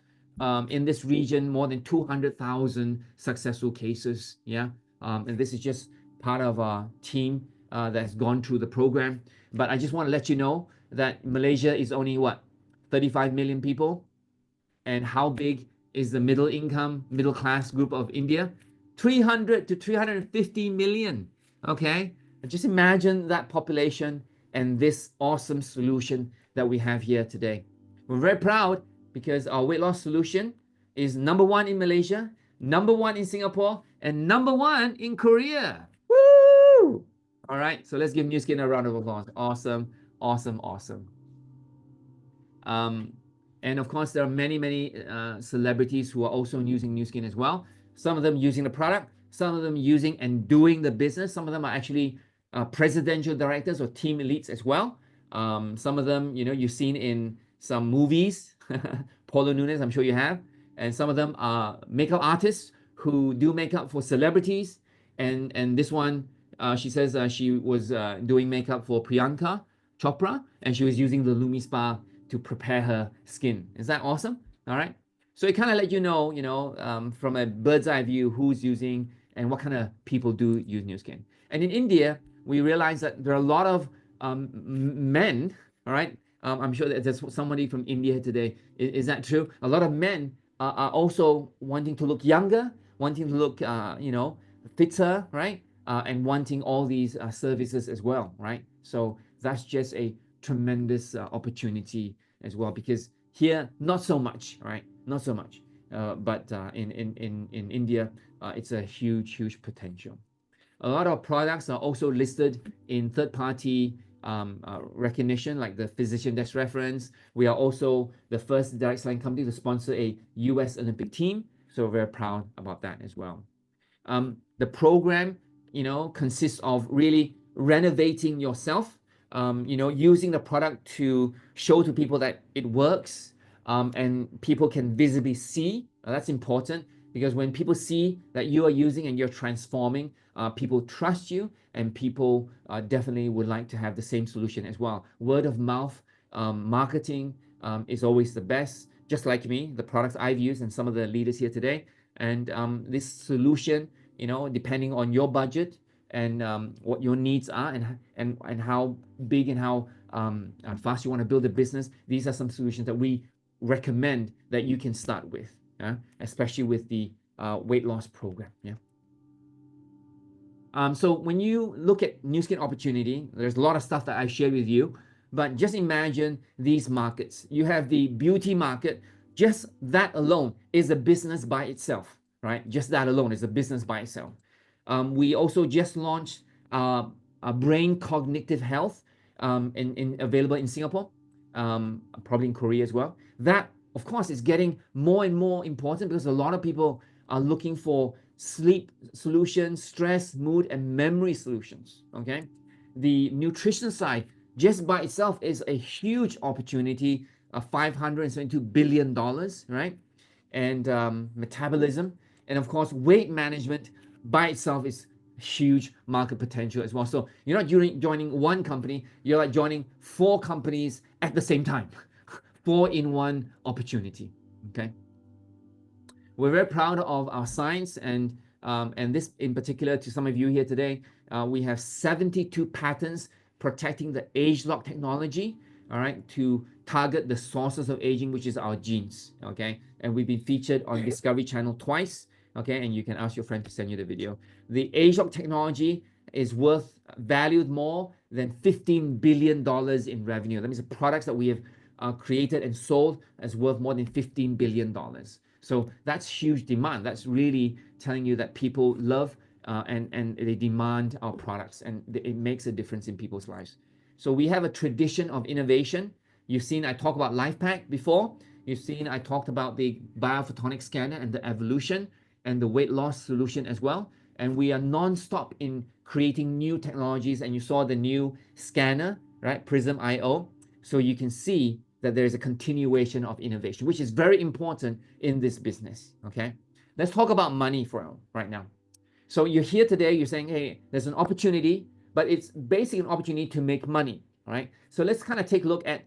in this region more than 200,000 successful cases. Yeah, and this is just part of our team that's gone through the program. But I just want to let you know that Malaysia is only what, 35 million people, and how big is the middle class group of India? 300 to 350 million. Okay, just imagine that population and this awesome solution that we have here today. We're very proud because our weight loss solution is #1 in Malaysia, #1 in Singapore, and #1 in Korea. Woo! All right, so let's give Nu Skin a round of applause. Awesome, awesome, awesome. And of course, there are many, many celebrities who are also using Nu Skin as well. Some of them using the product, some of them using and doing the business. Some of them are actually presidential directors or team elites as well. Some of them, you've seen in some movies, Paulo Nunes, I'm sure you have. And some of them are makeup artists who do makeup for celebrities. And this one, she says she was doing makeup for Priyanka Chopra, and she was using the Lumi Spa to prepare her skin. Is that awesome? All right. So it kind of let you know, from a bird's eye view, who's using and what kind of people do use Nu Skin. And in India, we realize that there are a lot of men. All right. I'm sure that there's somebody from India today. Is that true? A lot of men are also wanting to look younger, wanting to look, fitter, right? And wanting all these services as well, right? So that's just a tremendous opportunity as well, because here not so much, right? Not so much, but in India, it's a huge potential. A lot of products are also listed in third-party recognition, like the Physician Desk Reference. We are also the first direct selling company to sponsor a US Olympic team, so we're very proud about that as well. The program, consists of really renovating yourself, using the product to show to people that it works, and people can visibly see. That's important, because when people see that you are using and you're transforming, people trust you, and people definitely would like to have the same solution as well. Word of mouth marketing is always the best. Just like me, the products I've used and some of the leaders here today, and this solution, depending on your budget and what your needs are, and how big and how fast you want to build a business, these are some solutions that we recommend that you can start with, especially with the weight loss program. So when you look at Nu Skin opportunity, there's a lot of stuff that I shared with you, but just imagine these markets. You have the beauty market. Just that alone is a business by itself, right? Just that alone is a business by itself. We also just launched brain cognitive health, available in Singapore, probably in Korea as well. That, of course, is getting more and more important because a lot of people are looking for sleep solutions, stress, mood, and memory solutions. Okay, the nutrition side just by itself is a huge opportunity of $572 billion, right? And metabolism, and of course, weight management by itself is huge market potential as well. So you're not joining one company, you're like joining 4 companies at the same time. 4-in-1 opportunity. Okay. We're very proud of our science, and this in particular, to some of you here today, we have 72 patents protecting the age lock technology, all right, to target the sources of aging, which is our genes. Okay, and we've been featured on Discovery Channel twice. Okay, and you can ask your friend to send you the video. The age lock technology is valued more than $15 billion in revenue. That means the products that we have created and sold is worth more than $15 billion. So that's huge demand. That's really telling you that people love and they demand our products, and it makes a difference in people's lives. So we have a tradition of innovation. You've seen I talk about LifePack before. You've seen I talked about the biophotonic scanner and the evolution and the weight loss solution as well. And we are non-stop in creating new technologies. And you saw the new scanner, right? Prism IO. So you can see that there is a continuation of innovation, which is very important in this business. Okay, let's talk about money for right now. So you're here today, you're saying, hey, there's an opportunity, but it's basically an opportunity to make money, all right? So let's kind of take a look at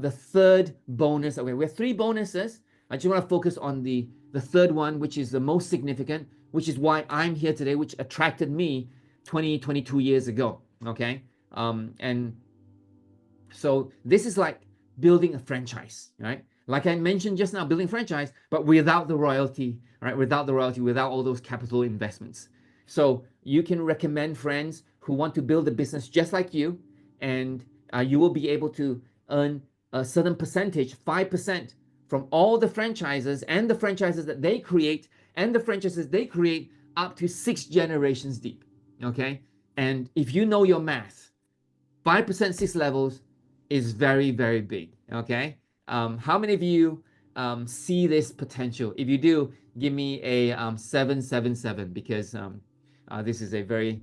the third bonus. Okay, we have three bonuses. I just want to focus on the third one, which is the most significant, which is why I'm here today, which attracted me 22 years ago, okay? And so this is like building a franchise, right? Like I mentioned just now, building franchise, but without the royalty, right? Without the royalty, without all those capital investments. So you can recommend friends who want to build a business just like you, and you will be able to earn a certain percentage, 5%, from all the franchises and the franchises that they create and the franchises they create up to 6 generations deep, okay? And if you know your math, 5% 6 levels is very, very big, okay? How many of you see this potential? If you do, give me a 777, because this is a very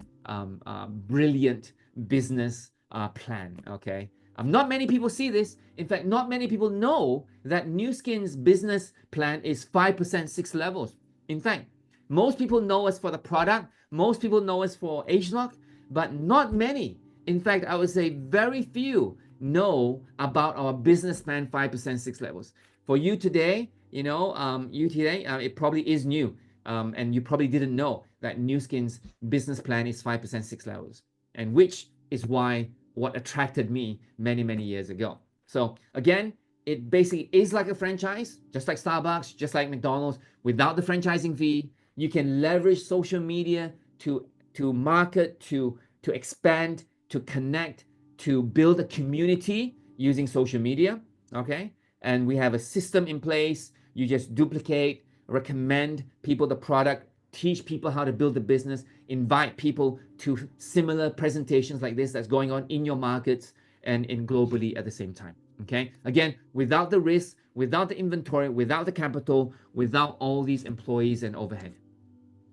brilliant business plan, okay? Not many people see this. In fact, not many people know that Nu Skin's business plan is 5% 6 levels. In fact, most people know us for the product, most people know us for ageLOC, but not many. In fact, I would say very few know about our business plan 5% 6 levels. For you today, it probably is new. And you probably didn't know that Nu Skin's business plan is 5% 6 levels, and which is what attracted me many, many years ago. So again, it basically is like a franchise, just like Starbucks, just like McDonald's, without the franchising fee. You can leverage social media to market, to expand, to connect, to build a community using social media, okay? And we have a system in place. You just duplicate, recommend people the product, teach people how to build the business, invite people to similar presentations like this that's going on in your markets and in globally at the same time, okay? Again, without the risk, without the inventory, without the capital, without all these employees and overhead.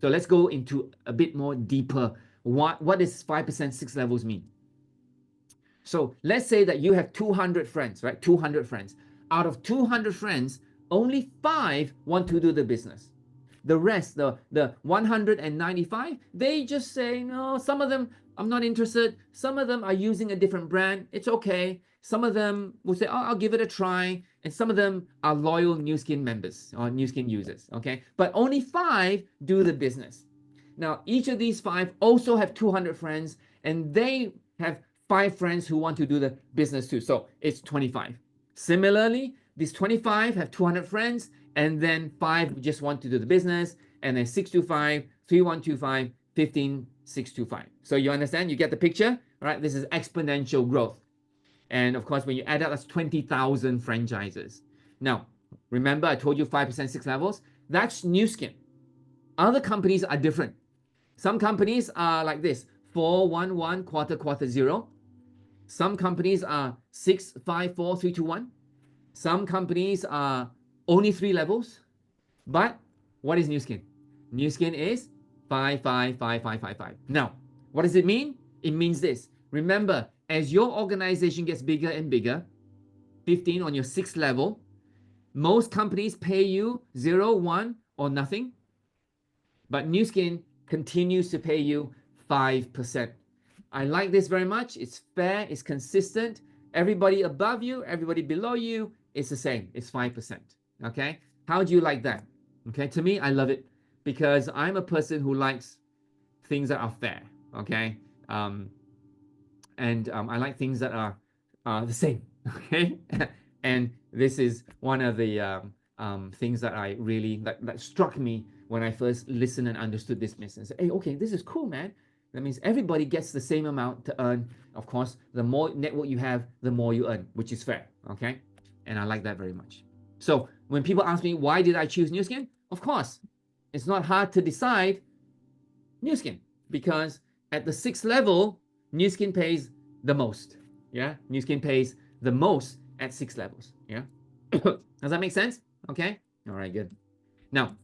So let's go into a bit more deeper. What does 5% 6 levels mean? So let's say that you have 200 friends, right? 200 friends. Out of 200 friends, only 5 want to do the business. The rest, the 195, they just say, no, some of them, I'm not interested. Some of them are using a different brand. It's okay. Some of them will say, oh, I'll give it a try. And some of them are loyal Nu Skin members or Nu Skin users, okay? But only 5 do the business. Now, each of these 5 also have 200 friends, and they have 5 friends who want to do the business too. So it's 25. Similarly, these 25 have 200 friends, and then 5 just want to do the business, and then 625, 3125, 15, 625. So you understand? You get the picture, right? This is exponential growth. And of course, when you add up, that's 20,000 franchises. Now, remember I told you 5% 6 levels? That's Nu Skin. Other companies are different. Some companies are like this, 4, 1, 1, quarter, 0. Some companies are 6, 5, 4, 3, 2, 1. Some companies are only 3 levels. But what is Nu Skin? Nu Skin is 5, 5, 5, 5, 5, 5. Now, what does it mean? It means this. Remember, as your organization gets bigger and bigger, 15 on your 6th level, most companies pay you 0, 1, or nothing. But Nu Skin continues to pay you 5%. I like this very much. It's fair, it's consistent. Everybody above you, everybody below you, it's the same. It's 5%. Okay? How do you like that? Okay, to me, I love it because I'm a person who likes things that are fair. Okay? I like things that are the same. Okay? And this is one of the things that I really that struck me when I first listened and understood this business. Hey, okay, this is cool, man. That means everybody gets the same amount to earn. Of course, the more network you have, the more you earn, which is fair. Okay, and I like that very much. So when people ask me why did I choose Nu Skin, of course, it's not hard to decide. Nu Skin, because at the 6th level, Nu Skin pays the most. Yeah, Nu Skin pays the most at 6 levels. Yeah, does that make sense? Okay, all right, good. Now,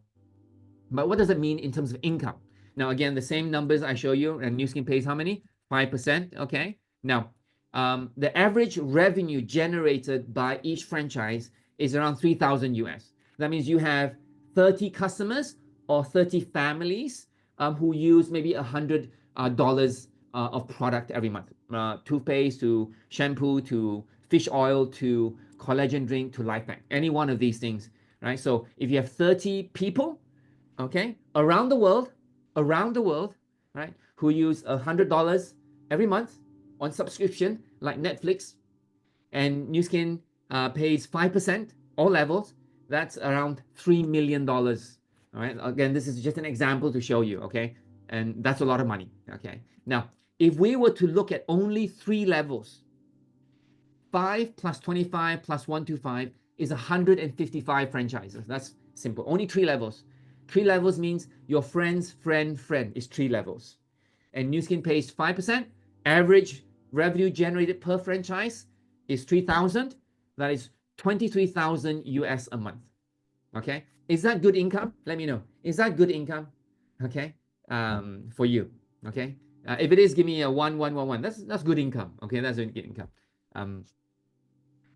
but what does it mean in terms of income? Now, again, the same numbers I show you, and Nu Skin pays how many? 5%. Okay. Now, the average revenue generated by each franchise is around 3,000 US. That means you have 30 customers or 30 families who use maybe $100 of product every month. Toothpaste to shampoo to fish oil to collagen drink to life pack. Any one of these things, right? So if you have 30 people, okay, around the world, right, who use $100 every month on subscription like Netflix, and Nu Skin pays 5%, all levels, that's around $3 million. All right, again, this is just an example to show you, okay, and that's a lot of money. Okay, now if we were to look at only 3 levels, 5 plus 25 plus 125 is 155 franchises. That's simple. Only 3 levels. 3 levels means your friend's friend is 3 levels. And Nu Skin pays 5%. Average revenue generated per franchise is 3,000. That is 23,000 US a month. Okay. Is that good income? Let me know. Is that good income? Okay. For you. Okay. If it is, give me a 1, 1, 1, 1. That's good income. Okay. That's good income.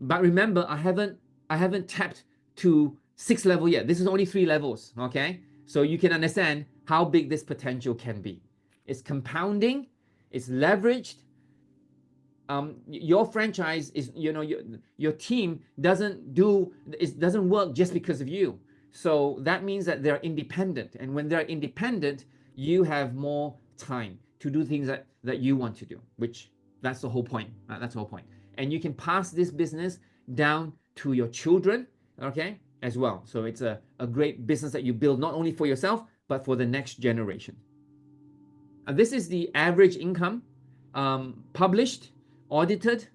But remember, I haven't tapped to 6 level yet. This is only 3 levels, okay? So you can understand how big this potential can be. It's compounding, it's leveraged. Your franchise is, your team doesn't work just because of you. So that means that they're independent. And when they're independent, you have more time to do things that you want to do, which that's the whole point. That's the whole point. And you can pass this business down to your children, okay, as well. So it's a great business that you build not only for yourself, but for the next generation. This is the average income published, audited,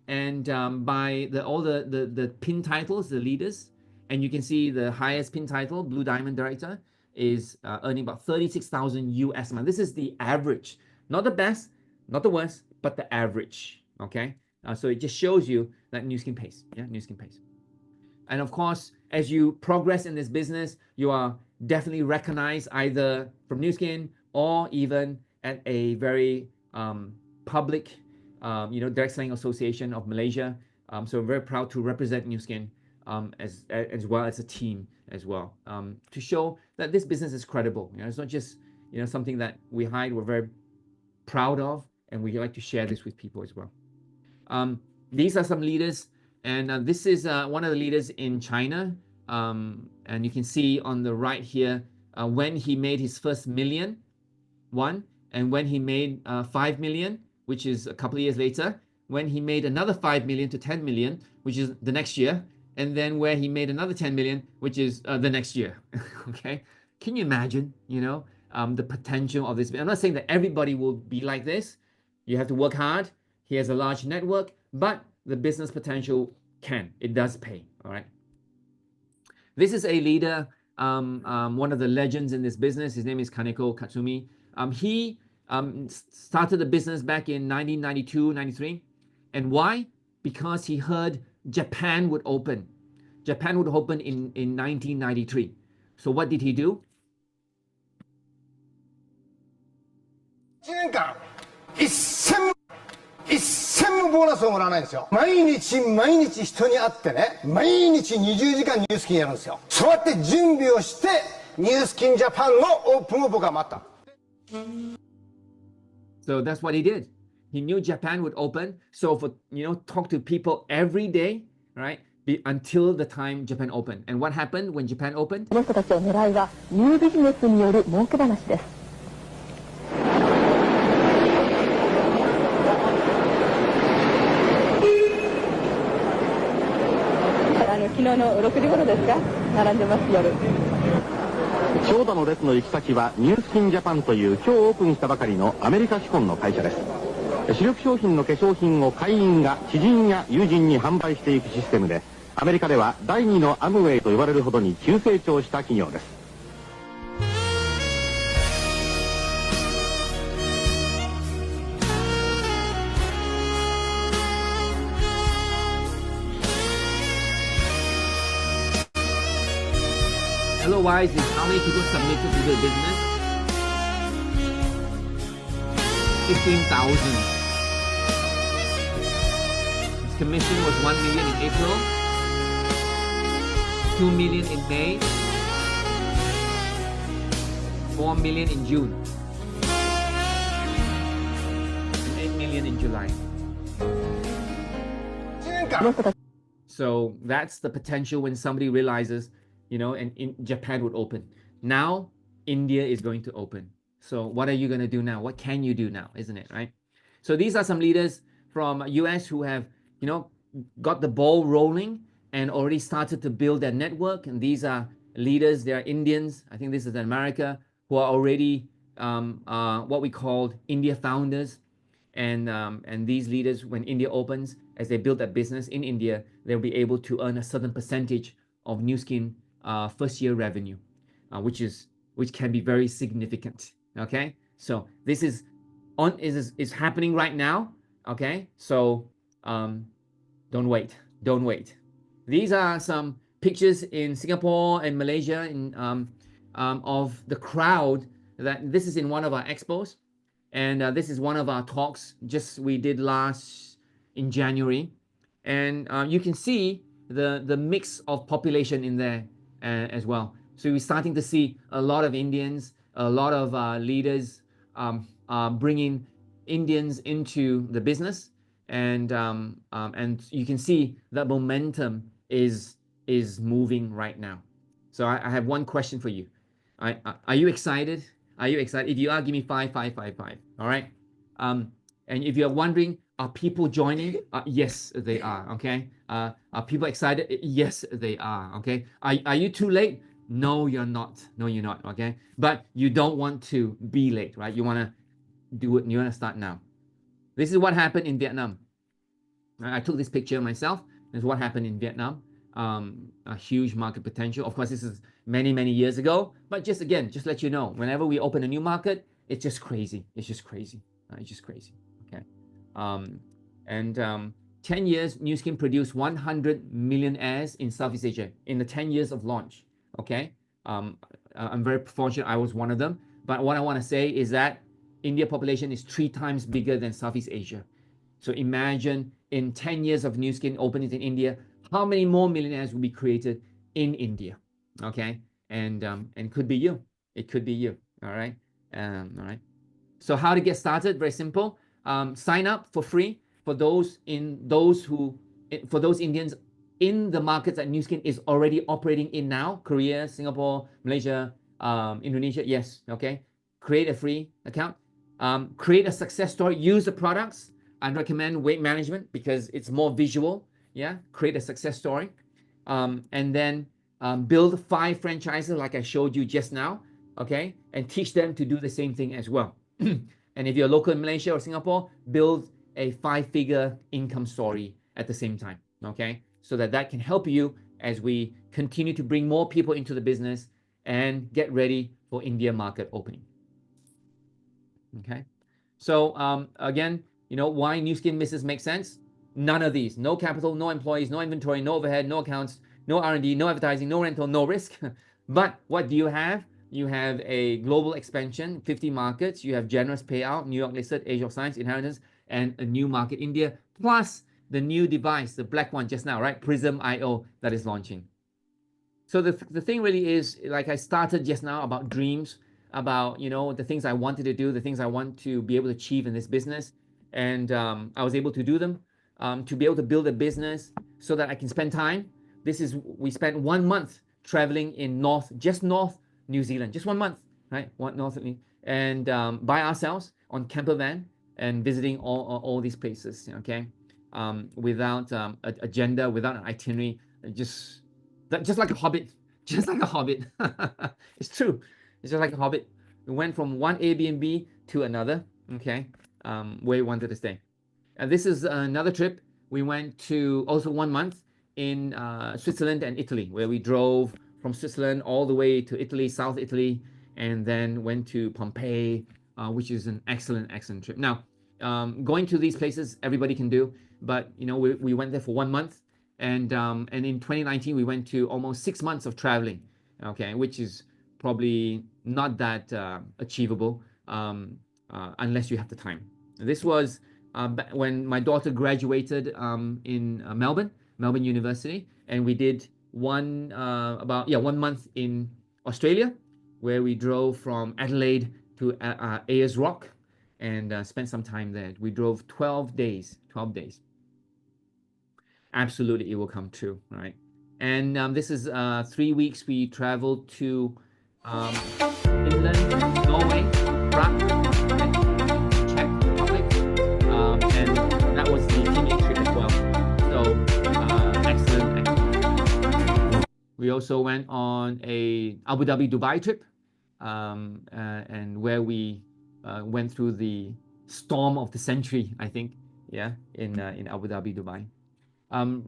and by all the pin titles, the leaders. And you can see the highest pin title, Blue Diamond Director, is earning about 36,000 US a month. This is the average, not the best, not the worst, but the average, okay? So it just shows you that Nu Skin pays. Yeah, Nu Skin pays. And of course, as you progress in this business, you are definitely recognized either from Nu Skin or even at a very public, Direct Selling Association of Malaysia. So I'm very proud to represent Nu Skin as well as a team as well, to show that this business is credible. It's not just something that we hide. We're very proud of, and we like to share this with people as well. These are some leaders, and this is one of the leaders in China. And you can see on the right here when he made his first million, and when he made 5 million, which is a couple of years later, when he made another 5 million to 10 million, which is the next year, and then where he made another 10 million, which is the next year. Okay, can you imagine, the potential of this? I'm not saying that everybody will be like this. You have to work hard. He has a large network, but the business potential it does pay. All right. This is a leader, one of the legends in this business. His name is Kaneko Katsumi. He started the business back in 1992, 93. And why? Because he heard Japan would open. Japan would open in 1993. So what did he do? 一銭もボーナスをもらわないんですよ。毎日人に会ってね、毎日20時間ニュースキンやるんですよ。そうやって準備をしてニュースキンジャパンのオープンを僕は待った。So that's what he did. He knew Japan would open. So for talk to people every day, right? Until the time Japan opened. And what happened when Japan opened? この人たちの狙いはニュービジネスによる儲け話です。昨日の6時頃ですか、並んでます、夜。長蛇の列の行き先はニュースキンジャパンという今日オープンしたばかりのアメリカ資本の会社です。主力商品の化粧品を会員が知人や友人に販売していくシステムで、アメリカでは第2のアムウェイと呼ばれるほどに急成長した企業です。LOIs is how many people submitted to the business. 15,000. His commission was 1 million in April, 2 million in May, 4 million in June, and 8 million in July. So that's the potential when somebody realizes, and in Japan would open. Now, India is going to open. So what are you going to do now? What can you do now, isn't it, right? So these are some leaders from US who have, got the ball rolling and already started to build their network. And these are leaders, they are Indians. I think this is in America, who are already what we called India founders. And these leaders, when India opens, as they build that business in India, they'll be able to earn a certain percentage of Nu Skin first year revenue, which can be very significant. Okay, so this is happening right now. Okay, so don't wait. These are some pictures in Singapore and Malaysia of the crowd. This is in one of our expos. And this is one of our talks we did in January. And you can see the mix of population in there as well. So we're starting to see a lot of Indians, a lot of leaders bringing Indians into the business. And you can see that momentum is moving right now. So I have one question for you. Are you excited? Are you excited? If you are, give me 5, 5, 5, 5. All right. And if you're wondering, are people joining? Yes, they are. Okay. Are people excited? Yes, they are. Okay. Are you too late? No, you're not. No, you're not. Okay. But you don't want to be late, right? You want to do it. You want to start now. This is what happened in Vietnam. I took this picture myself. This is what happened in Vietnam. A huge market potential. Of course, this is many, many years ago, but just let you know, whenever we open a new market, it's just crazy. It's just crazy. Okay. 10 years, Nu Skin produced 100 millionaires in Southeast Asia in the 10 years of launch. Okay. I'm very fortunate I was one of them. But what I want to say is that India population is 3 times bigger than Southeast Asia. So imagine in 10 years of Nu Skin openings in India, how many more millionaires will be created in India? Okay, and could be you. It could be you. All right, all right. So how to get started? Very simple. Sign up for free for those Indians in the markets that Nu Skin is already operating in now: Korea, Singapore, Malaysia, Indonesia. Yes. Okay. Create a free account. Create a success story. Use the products. I'd recommend weight management because it's more visual. Yeah, create a success story, and then build 5 franchises like I showed you just now. Okay, and teach them to do the same thing as well. And if you're local in Malaysia or Singapore, build a 5-figure income story at the same time. Okay, so that can help you as we continue to bring more people into the business and get ready for India market opening. Okay, so again, why Nu Skin business makes sense? None of these. No capital, no employees, no inventory, no overhead, no accounts, no R&D, no advertising, no rental, no risk. But what do you have? You have a global expansion, 50 markets. You have generous payout, New York listed, Age of Science, inheritance, and a new market, India, plus the new device, the black one just now, right? Prism IO that is launching. So the thing really is, like I started just now, about dreams, about the things I wanted to do, the things I want to be able to achieve in this business, and I was able to do them. To be able to build a business so that I can spend time. We spent 1 month traveling in North New Zealand, just 1 month, right? And by ourselves on camper van and visiting all these places. Okay, without an agenda, without an itinerary, just like a hobbit, just like a hobbit. It's true. It's just like a hobbit. We went from one Airbnb to another. Okay, where we wanted to stay. This is another trip. We went to also 1 month in Switzerland and Italy, where we drove from Switzerland all the way to Italy, South Italy, and then went to Pompeii, which is an excellent trip. Now, going to these places, everybody can do, but we went there for 1 month, and in 2019 we went to almost 6 months of traveling. okay, which is probably not that achievable unless you have the time. This was when my daughter graduated in Melbourne University, and we did one 1 month in Australia, where we drove from Adelaide to Ayers Rock and spent some time there. We drove 12 days. Absolutely, it will come true, right? And this is 3 weeks. We traveled to Finland, Norway, Prague, Czech Republic, and that was the team trip as well. So excellent. We also went on a Abu Dhabi Dubai trip, and where we went through the storm of the century, I think, yeah, in Abu Dhabi Dubai.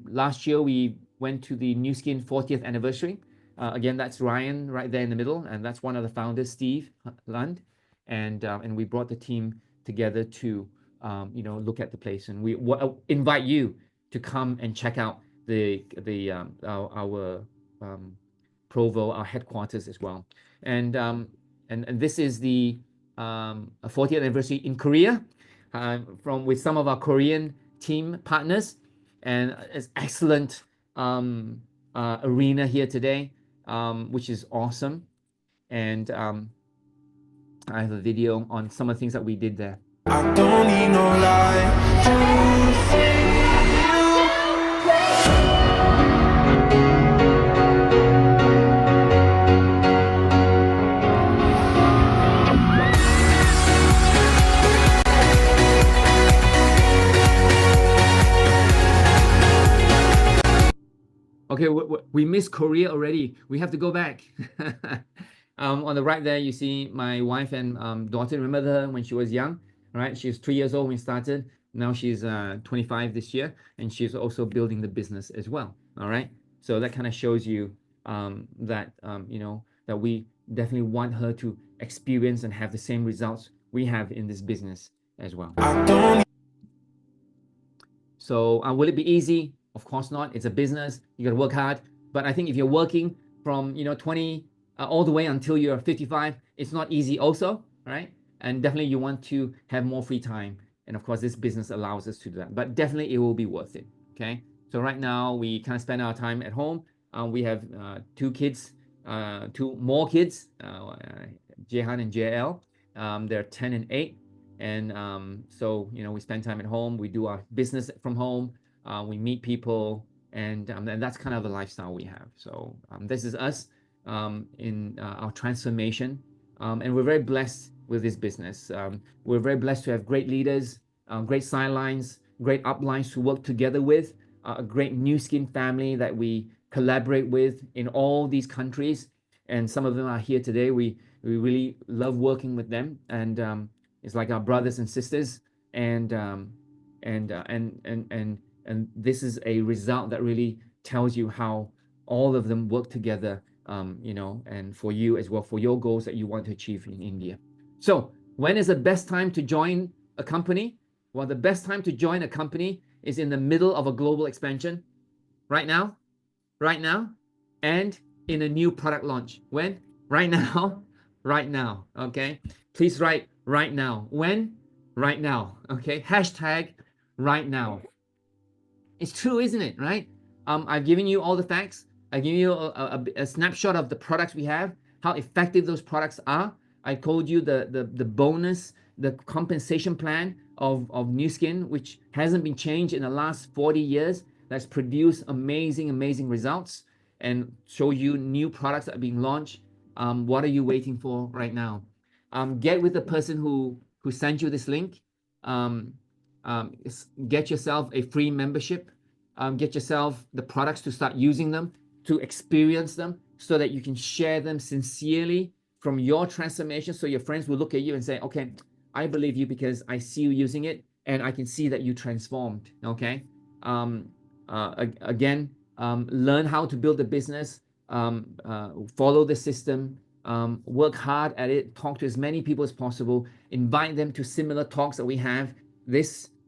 Last year we went to the Nu Skin 40th anniversary. Again, that's Ryan right there in the middle, and that's one of the founders, Steve Lund, and we brought the team together to look at the place, and we invite you to come and check out our Provo, our headquarters as well. And this is the 40th anniversary in Korea, with some of our Korean team partners, and it's excellent arena here today, which is awesome. And I have a video on some of the things that we did there. I don't need no light to see. Okay, we missed Korea already. We have to go back. On the right there, you see my wife and daughter. Remember her when she was young, right? She was 3 years old when we started. Now she's 25 this year, and she's also building the business as well. All right. So that kind of shows you that that we definitely want her to experience and have the same results we have in this business as well. So will it be easy? Of course not. It's a business. You got to work hard. But I think if you're working from 20 all the way until you're 55, it's not easy also, right? And definitely you want to have more free time. And of course, this business allows us to do that. But definitely it will be worth it, okay? So right now, we kind of spend our time at home. We have 2 kids, 2 more kids, Jehan and JL. They're 10 and 8. And so, we spend time at home. We do our business from home. We meet people, and that's kind of the lifestyle we have. So this is us in our transformation, and we're very blessed with this business. We're very blessed to have great leaders, great sidelines, great uplines to work together with, a great Nu Skin family that we collaborate with in all these countries, and some of them are here today. We really love working with them, and it's like our brothers and sisters, and this is a result that really tells you how all of them work together, and for you as well, for your goals that you want to achieve in India. So when is the best time to join a company? Well, the best time to join a company is in the middle of a global expansion, right now, and in a new product launch. When? Right now, right now, okay? Please write right now. When? Right now, okay? Hashtag right now. It's true, isn't it, right? I've given you all the facts. I've given you a snapshot of the products we have, how effective those products are. I told you the bonus, the compensation plan of Nu Skin, which hasn't been changed in the last 40 years, that's produced amazing results, and show you new products that are being launched. What are you waiting for right now? Get with the person who sent you this link. Get yourself a free membership. Get yourself the products to start using them, to experience them, so that you can share them sincerely from your transformation, so your friends will look at you and say, okay, I believe you because I see you using it, and I can see that you transformed, okay? Again, learn how to build a business, follow the system, work hard at it, talk to as many people as possible, invite them to similar talks that we have,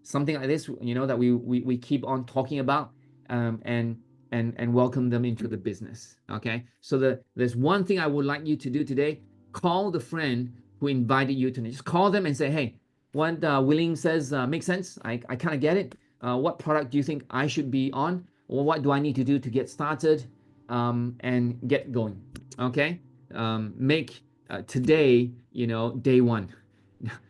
something like this, that we keep on talking about, and and welcome them into the business. Okay, so there's one thing I would like you to do today. Call the friend who invited you to. Just call them and say, hey, what Willing says makes sense. I kind of get it. What product do you think I should be on, or what do I need to do to get started and get going? Okay, make today, day one.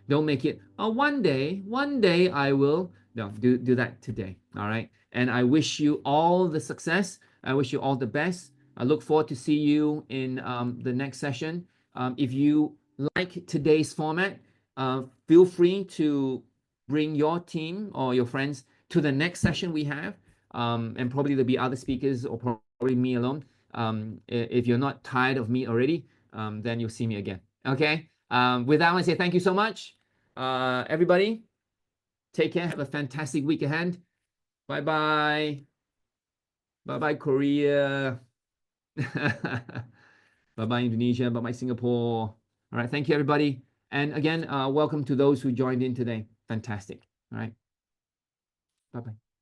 Don't make it, oh, one day I will. No, do that today. All right. And I wish you all the success. I wish you all the best. I look forward to see you in the next session. If you like today's format, feel free to bring your team or your friends to the next session we have. And probably there'll be other speakers or probably me alone. If you're not tired of me already, then you'll see me again. Okay. With that, I want to say thank you so much. Everybody, take care. Have a fantastic week ahead. Bye-bye. Bye-bye, Korea. Bye-bye, Indonesia. Bye-bye, Singapore. All right. Thank you, everybody. And again, welcome to those who joined in today. Fantastic. All right. Bye-bye.